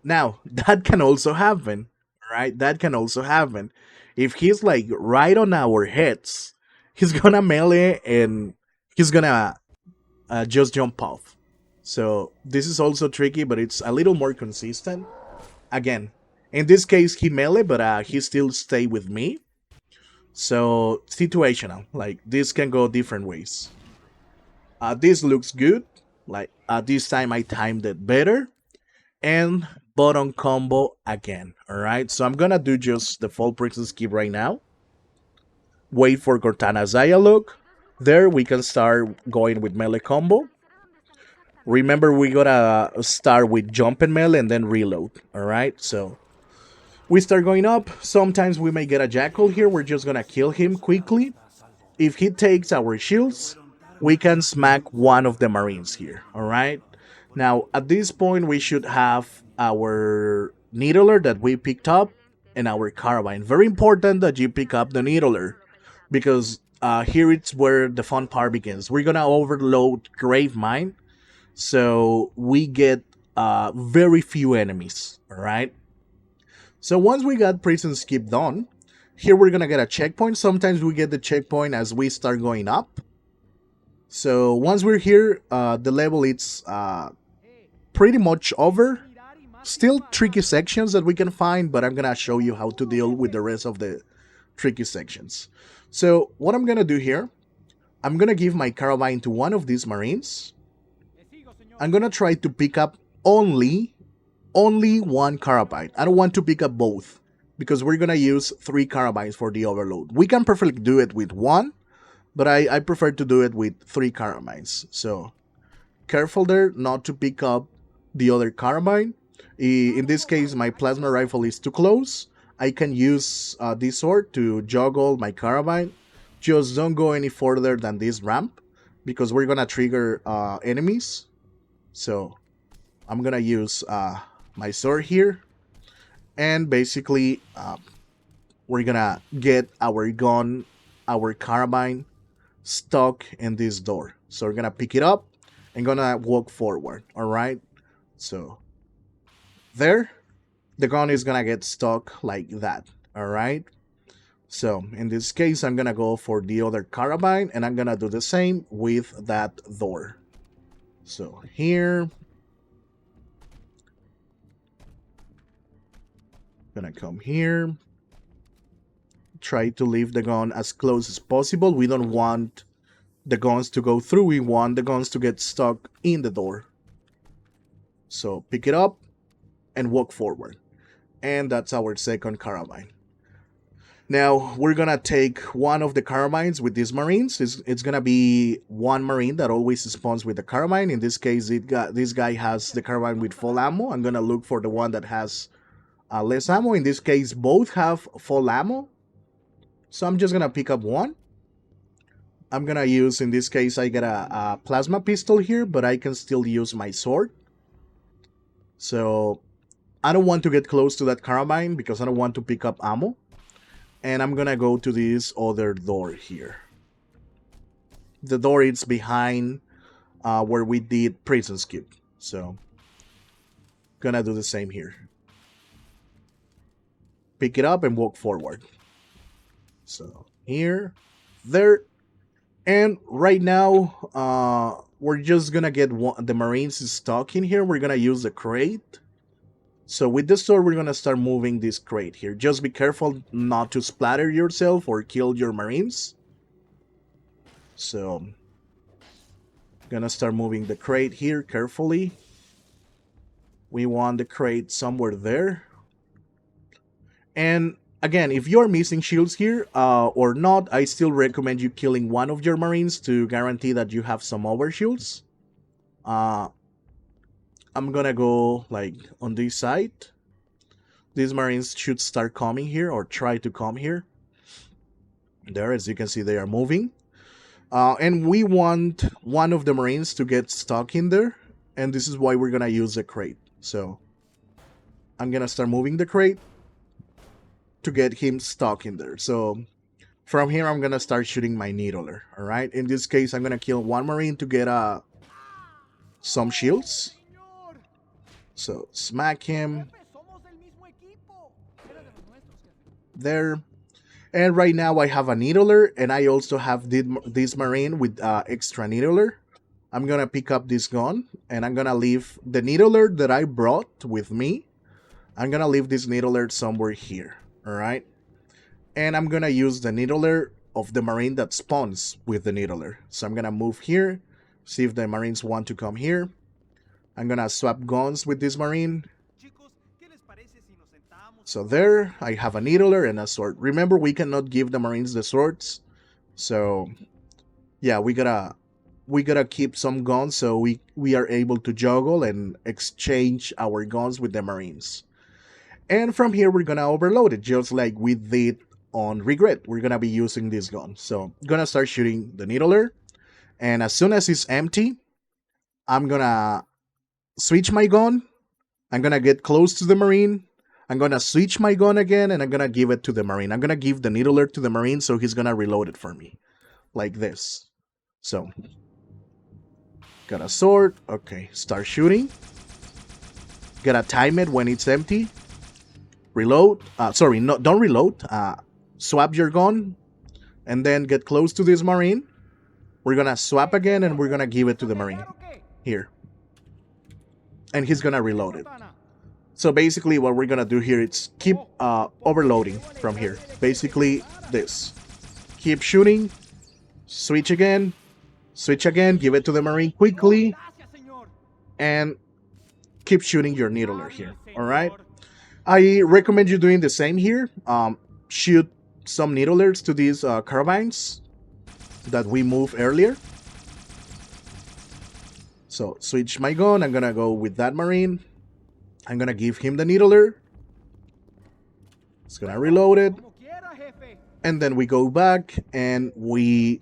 Now that can also happen, right? That can also happen. If he's like right on our heads, he's gonna melee and he's gonna just jump off. So this is also tricky, but it's a little more consistent. Again, in this case, he melee, but he still stay with me. So situational, like this can go different ways. This looks good. Like this time I timed it better, and button combo again. All right, so I'm gonna do just the full princess skip right now. Wait for Cortana's dialogue. There we can start going with melee combo. Remember, we gotta start with jump and melee and then reload. All right, so we start going up. Sometimes we may get a jackal here. We're just gonna kill him quickly. If he takes our shields, we can smack one of the marines here. All right. Now at this point, we should have our needler that we picked up and our carbine. Very important that you pick up the needler because here it's where the fun part begins. We're gonna overload Gravemind, so we get very few enemies. All right. So once we got prison skip done, here we're gonna get a checkpoint. Sometimes we get the checkpoint as we start going up. So once we're here, the level it's pretty much over. Still tricky sections that we can find, but I'm gonna show you how to deal with the rest of the tricky sections. So what I'm gonna do here, I'm gonna give my carbine to one of these marines. I'm gonna try to pick up only one carbine. I don't want to pick up both because we're gonna use 3 carbines for the overload. We can perfectly do it with one, but I prefer to do it with 3 carbines. So careful there not to pick up the other carbine. In this case, my plasma rifle is too close. I can use this sword to juggle my carbine. Just don't go any further than this ramp because we're gonna trigger enemies. So I'm gonna use my sword here, and basically we're gonna get our gun, our carbine stuck in this door. So we're gonna pick it up and gonna walk forward. All right, so there the gun is gonna get stuck like that. All right, so in this case I'm gonna go for the other carbine and I'm gonna do the same with that door. So here, gonna come here, try to leave the gun as close as possible. We don't want the guns to go through, we want the guns to get stuck in the door. So pick it up and walk forward. And that's our second carbine. Now we're gonna take one of the carbines with these marines. It's gonna be one marine that always spawns with the carbine. In this case, this guy has the carbine with full ammo. I'm gonna look for the one that has less ammo. In this case, both have full ammo. So I'm just gonna pick up one. I'm gonna use, in this case, I get a plasma pistol here, but I can still use my sword. So I don't want to get close to that carbine because I don't want to pick up ammo. And I'm gonna go to this other door here. The door is behind where we did prison skip. So gonna do the same here. Pick it up and walk forward. So here, there, and right now we're just gonna get the marines stuck in here. We're gonna use the crate. So with this sword, we're gonna start moving this crate here. Just be careful not to splatter yourself or kill your marines. So gonna start moving the crate here carefully. We want the crate somewhere there. And again, if you're missing shields here or not, I still recommend you killing one of your marines to guarantee that you have some overshields. I'm gonna go like on this side. These marines should start coming here or try to come here. There, as you can see, they are moving. And we want one of the marines to get stuck in there. And this is why we're gonna use the crate. So I'm gonna start moving the crate to get him stuck in there. So from here, I'm gonna start shooting my needler. All right. In this case, I'm gonna kill one marine to get some shields. So smack him there. And right now I have a needler, and I also have this marine with extra needler. I'm gonna pick up this gun, and I'm gonna leave the needler that I brought with me. I'm gonna leave this needler somewhere here. All right. And I'm gonna use the needler of the marine that spawns with the needler. So I'm gonna move here, see if the marines want to come here. I'm gonna swap guns with this marine. So there, I have a needler and a sword. Remember, we cannot give the marines the swords. So yeah, we gotta keep some guns so we are able to juggle and exchange our guns with the marines. And from here, we're gonna overload it, just like we did on Regret. We're gonna be using this gun. So I'm gonna start shooting the needler. And as soon as it's empty, I'm gonna switch my gun. I'm gonna get close to the marine. I'm gonna switch my gun again and I'm gonna give it to the marine. I'm gonna give the needler to the marine so he's gonna reload it for me. Like this. So got a sword. Okay, start shooting. Gotta time it when it's empty. Reload. Sorry, no, don't reload. Swap your gun and then get close to this marine. We're gonna swap again and we're gonna give it to the marine. Here. And he's gonna reload it. So basically what we're gonna do here is keep overloading from here. Basically this. Keep shooting. Switch again. Switch again. Give it to the marine quickly. And keep shooting your needler here. Alright? I recommend you doing the same here. Shoot some needlers to these carbines that we moved earlier. So switch my gun. I'm gonna go with that marine. I'm gonna give him the needler. It's gonna reload it. And then we go back and we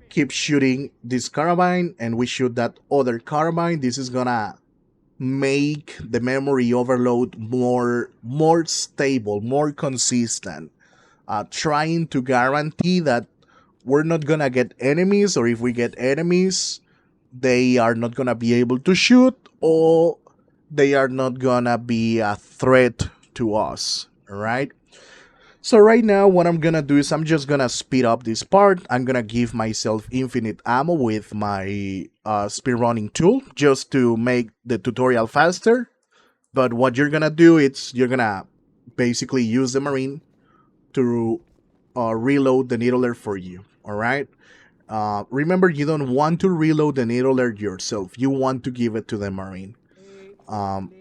keep shooting this carbine and we shoot that other carbine. This is gonna make the memory overload more stable, more consistent. Trying to guarantee that we're not gonna get enemies, or if we get enemies, they are not gonna be able to shoot, or they are not gonna be a threat to us. Alright? So right now what I'm gonna do is I'm just gonna speed up this part. I'm gonna give myself infinite ammo with my speedrunning tool just to make the tutorial faster. But what you're gonna do is you're gonna basically use the marine to reload the needler for you. Alright? Remember, you don't want to reload the needler yourself. You want to give it to the marine.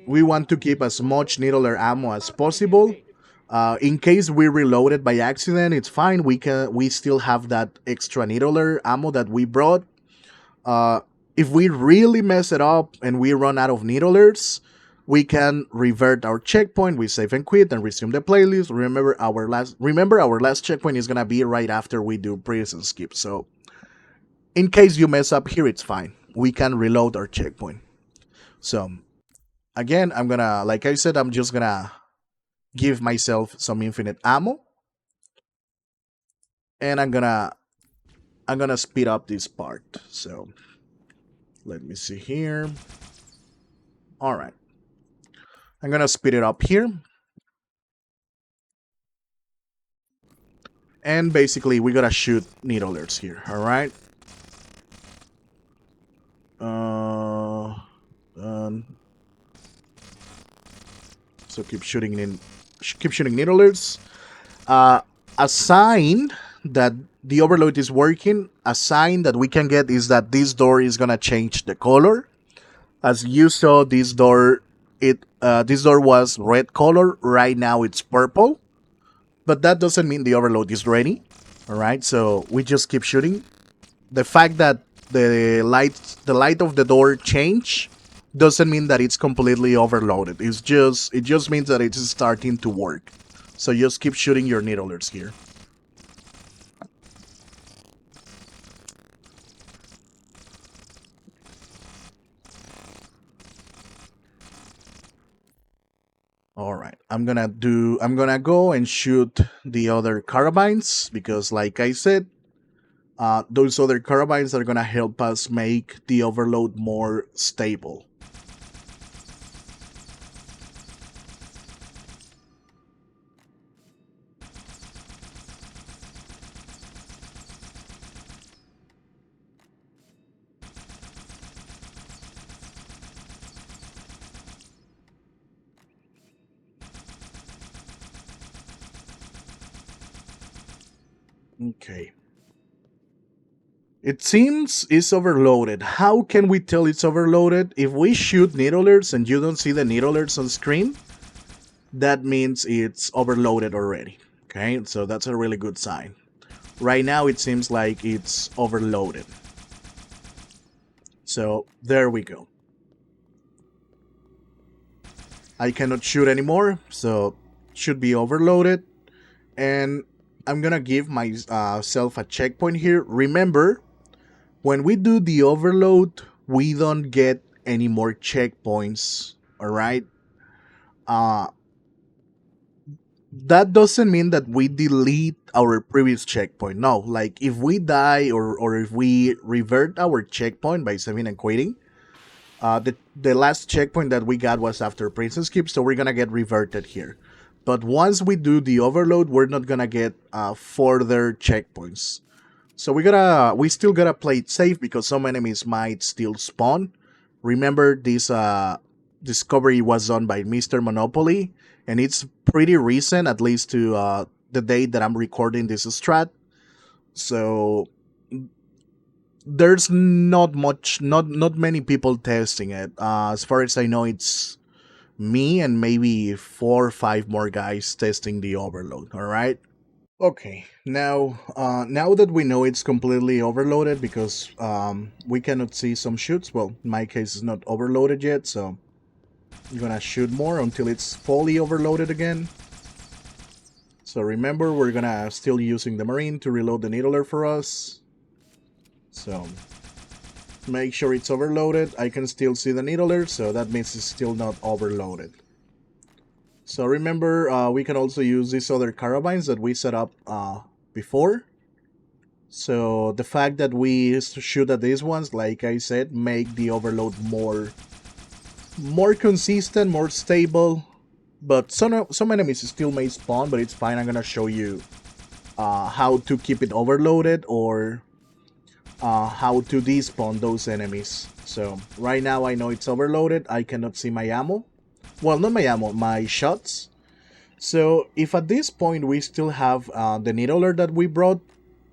We want to keep as much needler ammo as possible. In case we reload it by accident, it's fine. We still have that extra needler ammo that we brought. If we really mess it up and we run out of needlers, we can revert our checkpoint. We save and quit and resume the playlist. Remember our last checkpoint is gonna be right after we do prison skip. So in case you mess up here, it's fine. We can reload our checkpoint. So again, I'm gonna, like I said, I'm just gonna give myself some infinite ammo. And I'm gonna speed up this part. So let me see here. Alright. I'm gonna speed it up here. And basically we gotta shoot needlers here, alright? So keep shooting needlers. A sign that the overload is working, a sign that we can get is that this door is gonna change the color. As you saw, this door was red color. Right now it's purple, but that doesn't mean the overload is ready. All right, so we just keep shooting. The fact that the light of the door change doesn't mean that it's completely overloaded. It just means that it's starting to work. So just keep shooting your needlers here. Alright, I'm gonna go and shoot the other carabines because like I said, those other carabines are gonna help us make the overload more stable. Okay. It seems it's overloaded. How can we tell it's overloaded? If we shoot needle alerts and you don't see the needle alerts on screen, that means it's overloaded already. Okay, so that's a really good sign. Right now it seems like it's overloaded. So there we go. I cannot shoot anymore, so should be overloaded. And I'm gonna give myself a checkpoint here. Remember, when we do the overload, we don't get any more checkpoints. All right. Uh, that doesn't mean that we delete our previous checkpoint. No, like if we die or if we revert our checkpoint by saving and quitting, the last checkpoint that we got was after Princess Keep, so we're gonna get reverted here. But once we do the overload, we're not gonna get further checkpoints. So we still gotta play it safe because some enemies might still spawn. Remember, this discovery was done by Mr. Monopoly, and it's pretty recent, at least to the date that I'm recording this strat. So there's not many people testing it. As far as I know, it's me and maybe 4 or 5 more guys testing the overload. All right. Okay, now that we know it's completely overloaded because we cannot see some shoots. Well, in my case, it's not overloaded yet, so I'm gonna shoot more until it's fully overloaded again. So remember, we're gonna still using the Marine to reload the needler for us. So make sure it's overloaded. I can still see the needler, so that means it's still not overloaded. So remember, we can also use these other carabines that we set up before. So the fact that we shoot at these ones, like I said, make the overload more consistent, more stable. But some enemies still may spawn, but it's fine. I'm gonna show you how to keep it overloaded or how to despawn those enemies. So right now I know it's overloaded. I cannot see my ammo. Well, not my ammo, my shots. So if at this point we still have the needler that we brought,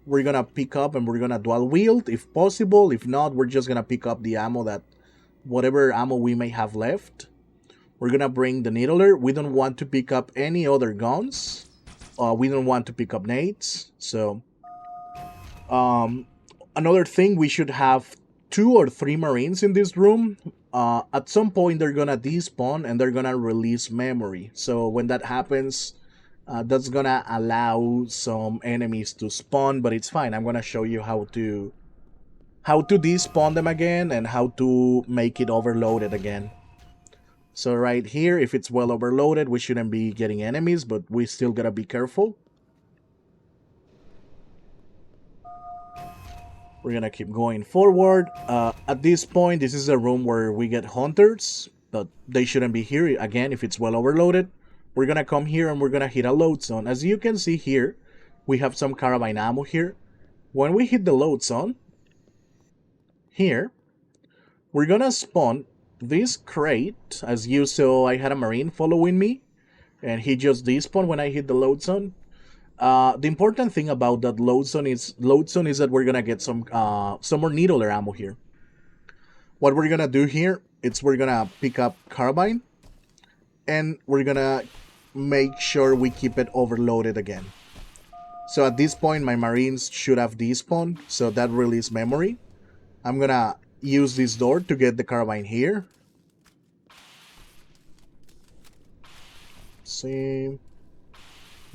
we're gonna pick up and we're gonna dual wield if possible. If not, we're just gonna pick up the ammo that whatever ammo we may have left. We're gonna bring the needler. We don't want to pick up any other guns. We don't want to pick up nades. So another thing, we should have 2 or 3 Marines in this room. At some point, they're gonna despawn and they're gonna release memory. So when that happens, that's gonna allow some enemies to spawn, but it's fine. I'm gonna show you how to despawn them again and how to make it overloaded again. So right here, if it's well overloaded, we shouldn't be getting enemies, but we still gotta be careful. We're gonna keep going forward. At this point, this is a room where we get hunters, but they shouldn't be here. Again, if it's well overloaded, we're gonna come here and we're gonna hit a load zone. As you can see here, we have some carabine ammo here. When we hit the load zone, here, we're gonna spawn this crate. As you saw, I had a Marine following me, and he just despawned when I hit the load zone. The important thing about that load zone is that we're gonna get some more needler ammo here. What we're gonna do here is we're gonna pick up carbine, and we're gonna make sure we keep it overloaded again. So at this point, my Marines should have despawned, so that release memory. I'm gonna use this door to get the carbine here. See,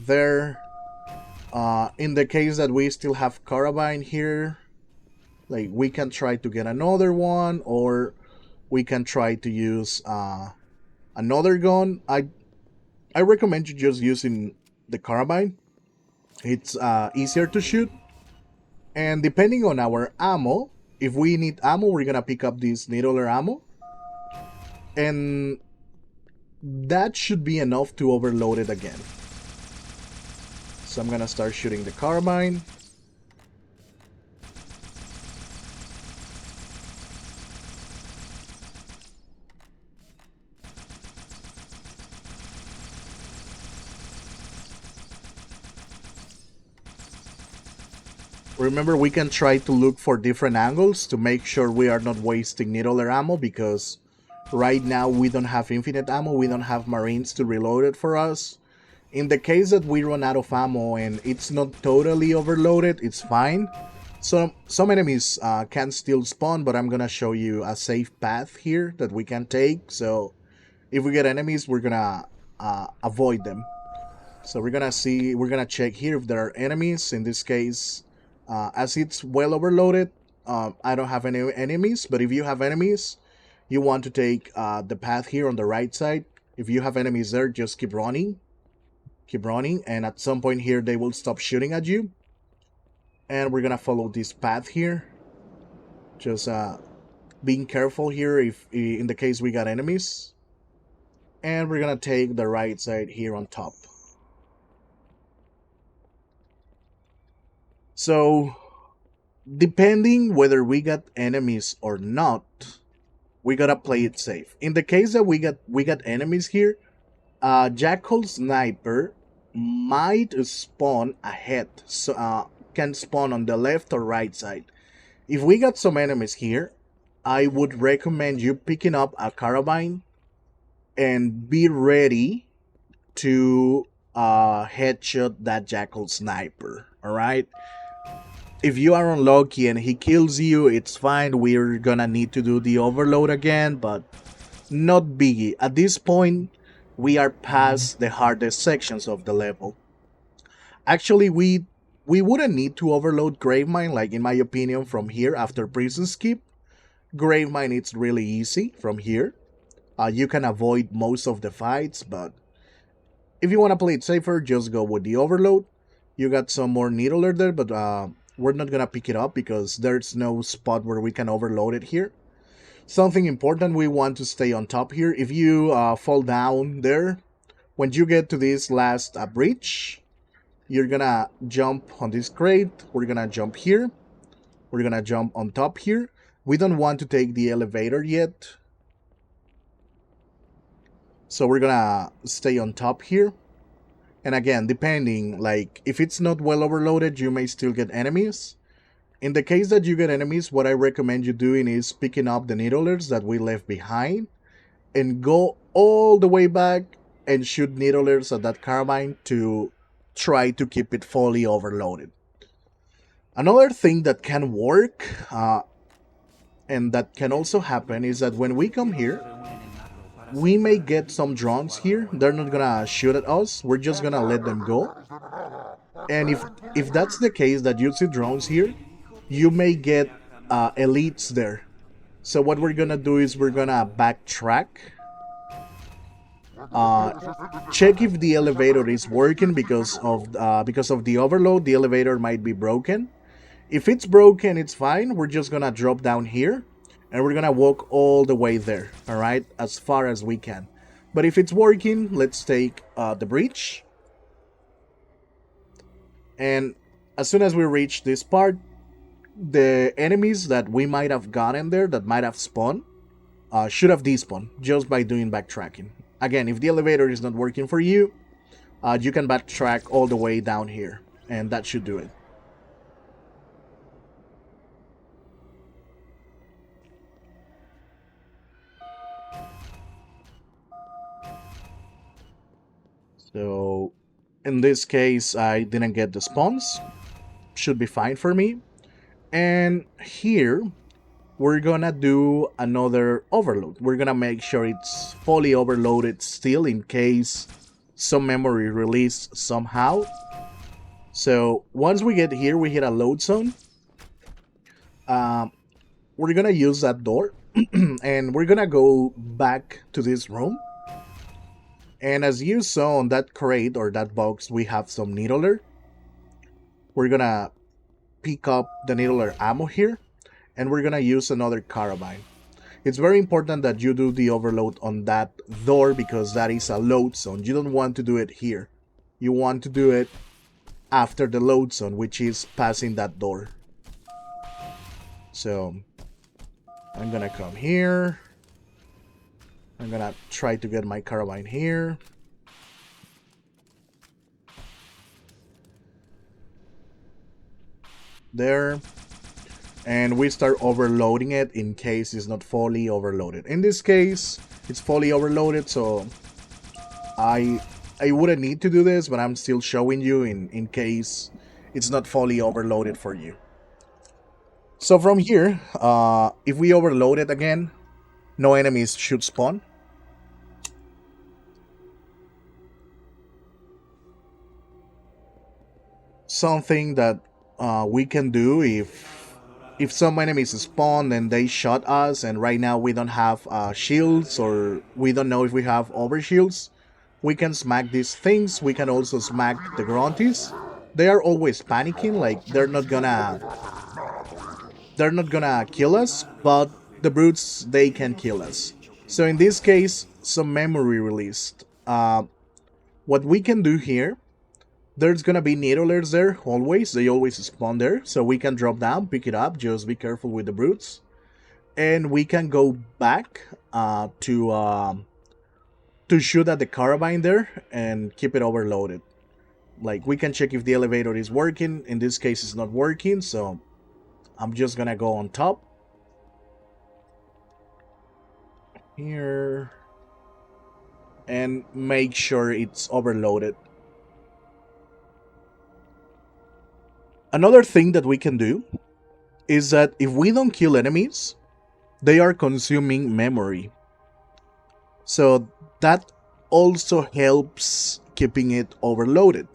there. In the case that we still have carabine here, like we can try to get another one, or we can try to use another gun. I recommend you just using the carabine. It's easier to shoot, and depending on our ammo, if we need ammo, we're gonna pick up this needler ammo, and that should be enough to overload it again. So I'm gonna start shooting the carbine. Remember, we can try to look for different angles to make sure we are not wasting needler ammo, because right now we don't have infinite ammo, we don't have marines to reload it for us. In the case that we run out of ammo and it's not totally overloaded, it's fine. So some enemies can still spawn, but I'm gonna show you a safe path here that we can take. So if we get enemies, we're gonna avoid them. So we're gonna check here if there are enemies. In this case, as it's well overloaded, I don't have any enemies. But if you have enemies, you want to take the path here on the right side. If you have enemies there, just keep running, and at some point here they will stop shooting at you. And we're gonna follow this path here. Just being careful here if in the case we got enemies. And we're gonna take the right side here on top. So depending whether we got enemies or not, we gotta play it safe. In the case that we got enemies here, Jackal Sniper might spawn ahead, so can spawn on the left or right side. If we got some enemies here, I would recommend you picking up a Gravemind and be ready to headshot that Jackal Sniper. All right. If you are unlucky and he kills you, it's fine. We're gonna need to do the overload again, but not biggie. At this point, we are past the hardest sections of the level. Actually, we wouldn't need to overload Gravemind, like in my opinion, from here after Prison Skip. Gravemind it's really easy from here. You can avoid most of the fights, but if you want to play it safer, just go with the overload. You got some more needler there, but we're not gonna pick it up because there's no spot where we can overload it here. Something important, we want to stay on top here. If you fall down there, when you get to this last bridge, you're gonna jump on this crate. We're gonna jump here. We're gonna jump on top here. We don't want to take the elevator yet, so we're gonna stay on top here. And again, depending, like, if it's not well overloaded, you may still get enemies. In the case that you get enemies, what I recommend you doing is picking up the needlers that we left behind and go all the way back and shoot needlers at that carbine to try to keep it fully overloaded. Another thing that can work and that can also happen is that when we come here, we may get some drones here. They're not gonna shoot at us. We're just gonna let them go. And if that's the case, that you see drones here, you may get elites there. So what we're gonna do is we're gonna backtrack. Check if the elevator is working because of the overload. The elevator might be broken. If it's broken, it's fine. We're just gonna drop down here and we're gonna walk all the way there, all right, as far as we can. But if it's working, let's take the bridge. And as soon as we reach this part, the enemies that we might have gotten there, that might have spawned, should have despawned just by doing backtracking. Again, if the elevator is not working for you, you can backtrack all the way down here, and that should do it. So in this case, I didn't get the spawns. Should be fine for me. And here, we're gonna do another overload. We're gonna make sure it's fully overloaded still in case some memory released somehow. So once we get here, we hit a load zone. We're gonna use that door and we're gonna go back to this room. And as you saw on that crate or that box, we have some needler. We're gonna pick up the needler ammo here, and we're gonna use another carbine. It's very important that you do the overload on that door because that is a load zone. You don't want to do it here. You want to do it after the load zone, which is passing that door. So I'm gonna come here. I'm gonna try to get my carbine here. there, and we start overloading it in case it's not fully overloaded. In this case, it's fully overloaded, so I I wouldn't need to do this, but I'm still showing you in case it's not fully overloaded for you. So from here, if we overload it again, no enemies should spawn. Something that we can do if some enemies spawn and they shot us, and right now we don't have shields, or we don't know if we have over shields, we can smack these things. We can also smack the grunties. They are always panicking, like they're not gonna kill us, but the brutes, they can kill us. So in this case, some memory released. What we can do here, there's gonna be needlers there always. They always spawn there, so we can drop down, pick it up. Just be careful with the brutes, and we can go back to shoot at the carbine there and keep it overloaded. Like, we can check if the elevator is working. In this case, it's not working, so I'm just gonna go on top here and make sure it's overloaded. Another thing that we can do is that if we don't kill enemies, they are consuming memory. So that also helps keeping it overloaded.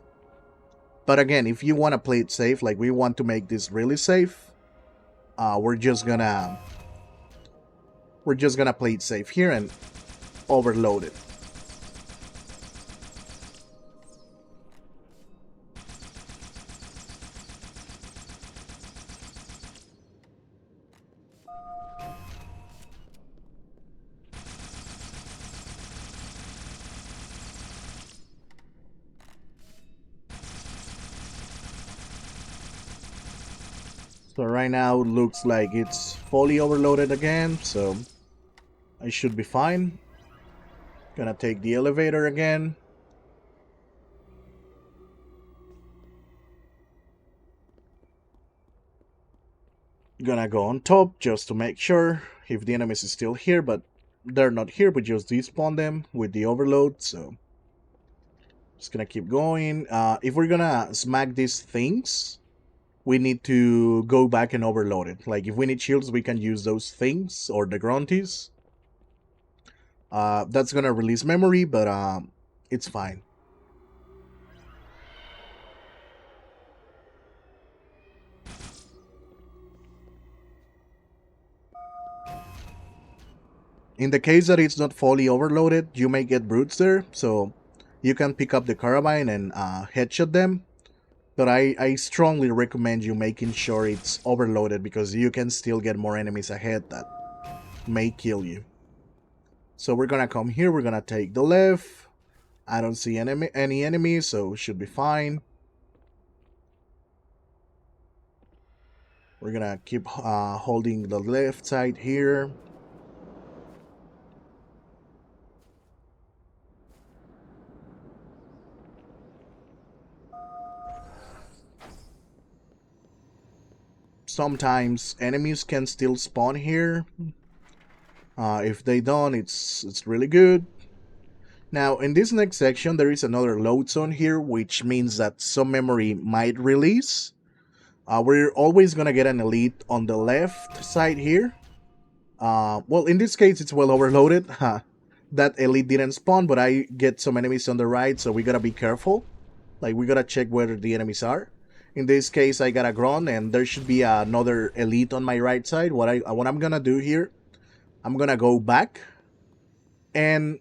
But again, if you want to play it safe, like we want to make this really safe, we're just gonna play it safe here and overload it. So right now it looks like it's fully overloaded again, so I should be fine. Gonna take the elevator again. Gonna go on top just to make sure if the enemies is still here, but they're not here. We just despawn them with the overload, so just gonna keep going. If we're gonna smack these things, we need to go back and overload it. Like, if we need shields, we can use those things or the grunties. That's gonna release memory, but it's fine. In the case that it's not fully overloaded, you may get brutes there, so you can pick up the carbine and headshot them. But I strongly recommend you making sure it's overloaded, because you can still get more enemies ahead that may kill you. So we're gonna come here, we're gonna take the left. I don't see any enemies, so should be fine. We're gonna keep holding the left side here. Sometimes enemies can still spawn here. If they don't, it's really good. Now, in this next section, there is another load zone here, which means that some memory might release. We're always gonna get an elite on the left side here. Well, in this case, it's well overloaded. That elite didn't spawn, but I get some enemies on the right, so we gotta be careful. Like, we gotta check where the enemies are. In this case, I got a grunt, and there should be another elite on my right side. What I'm gonna do here, I'm gonna go back, and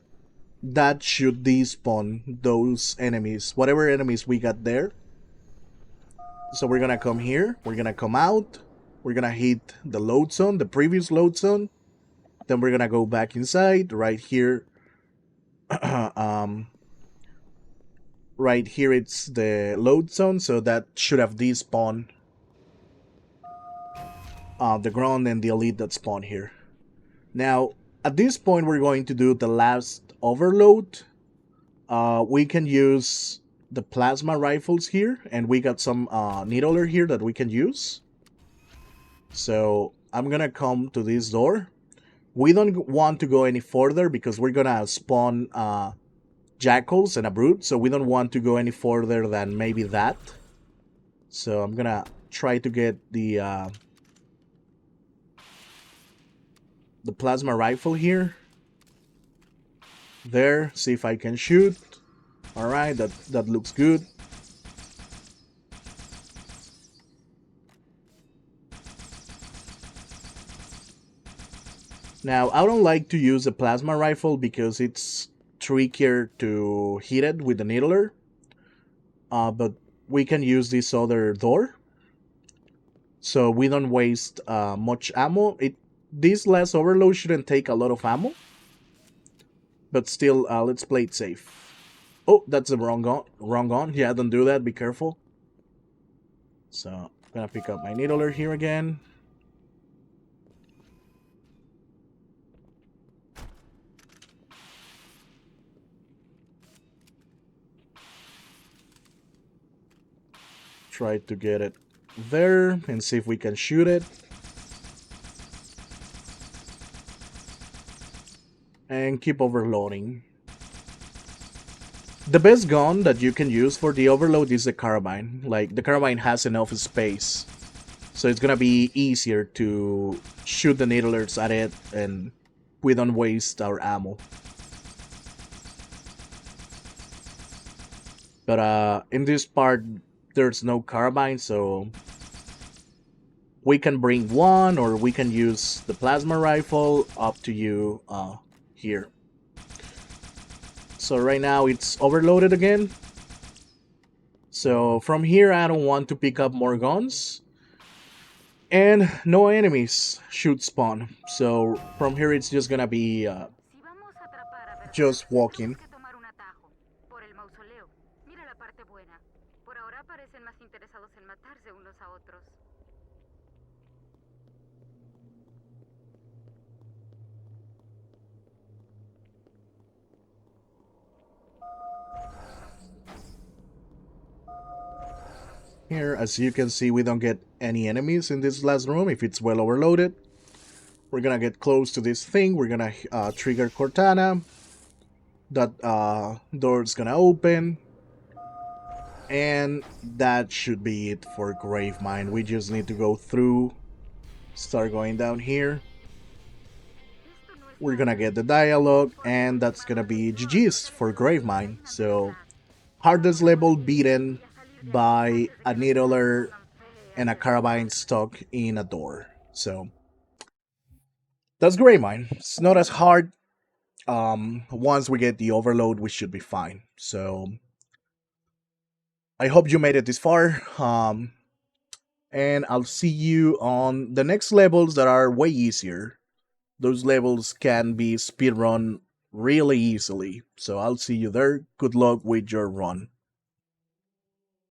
that should despawn those enemies, whatever enemies we got there. So we're gonna come here, we're gonna come out, we're gonna hit the load zone, the previous load zone, then we're gonna go back inside. Right here, right here it's the load zone, so that should have despawned the ground and the elite that spawn here. Now, at this point, we're going to do the last overload. We can use the plasma rifles here, and we got some needler here that we can use. So I'm gonna come to this door. We don't want to go any further because we're gonna spawn jackals and a brute, so we don't want to go any further than maybe that. So I'm gonna try to get the plasma rifle here. There, see if I can shoot. Alright, that looks good. Now, I don't like to use a plasma rifle because it's trickier to hit it with the needler. But we can use this other door, so we don't waste much ammo. This last overload shouldn't take a lot of ammo, but still, let's play it safe. Oh, that's the wrong gun. Wrong gun. Yeah, don't do that. Be careful. So I'm gonna pick up my needler here again. Try to get it there and see if we can shoot it. And keep overloading. The best gun that you can use for the overload is the carbine. Like, the carbine has enough space, so it's gonna be easier to shoot the needlers at it and we don't waste our ammo. But in this part, there's no carbine, so we can bring one or we can use the plasma rifle, up to you here. So right now it's overloaded again. So from here I don't want to pick up more guns. And no enemies should spawn. So from here it's just gonna be just walking. Here, as you can see, we don't get any enemies in this last room if it's well overloaded. We're gonna get close to this thing. We're gonna trigger Cortana. That door's gonna open. And that should be it for Gravemind. We just need to go through, start going down here. We're gonna get the dialogue, and that's gonna be GG's for Gravemind. So, hardest level beaten by a needler and a carbine stuck in a door. So, that's Gravemind. It's not as hard. Once we get the overload, we should be fine. So, I hope you made it this far. And I'll see you on the next levels that are way easier. Those levels can be speedrun really easily. So I'll see you there. Good luck with your run.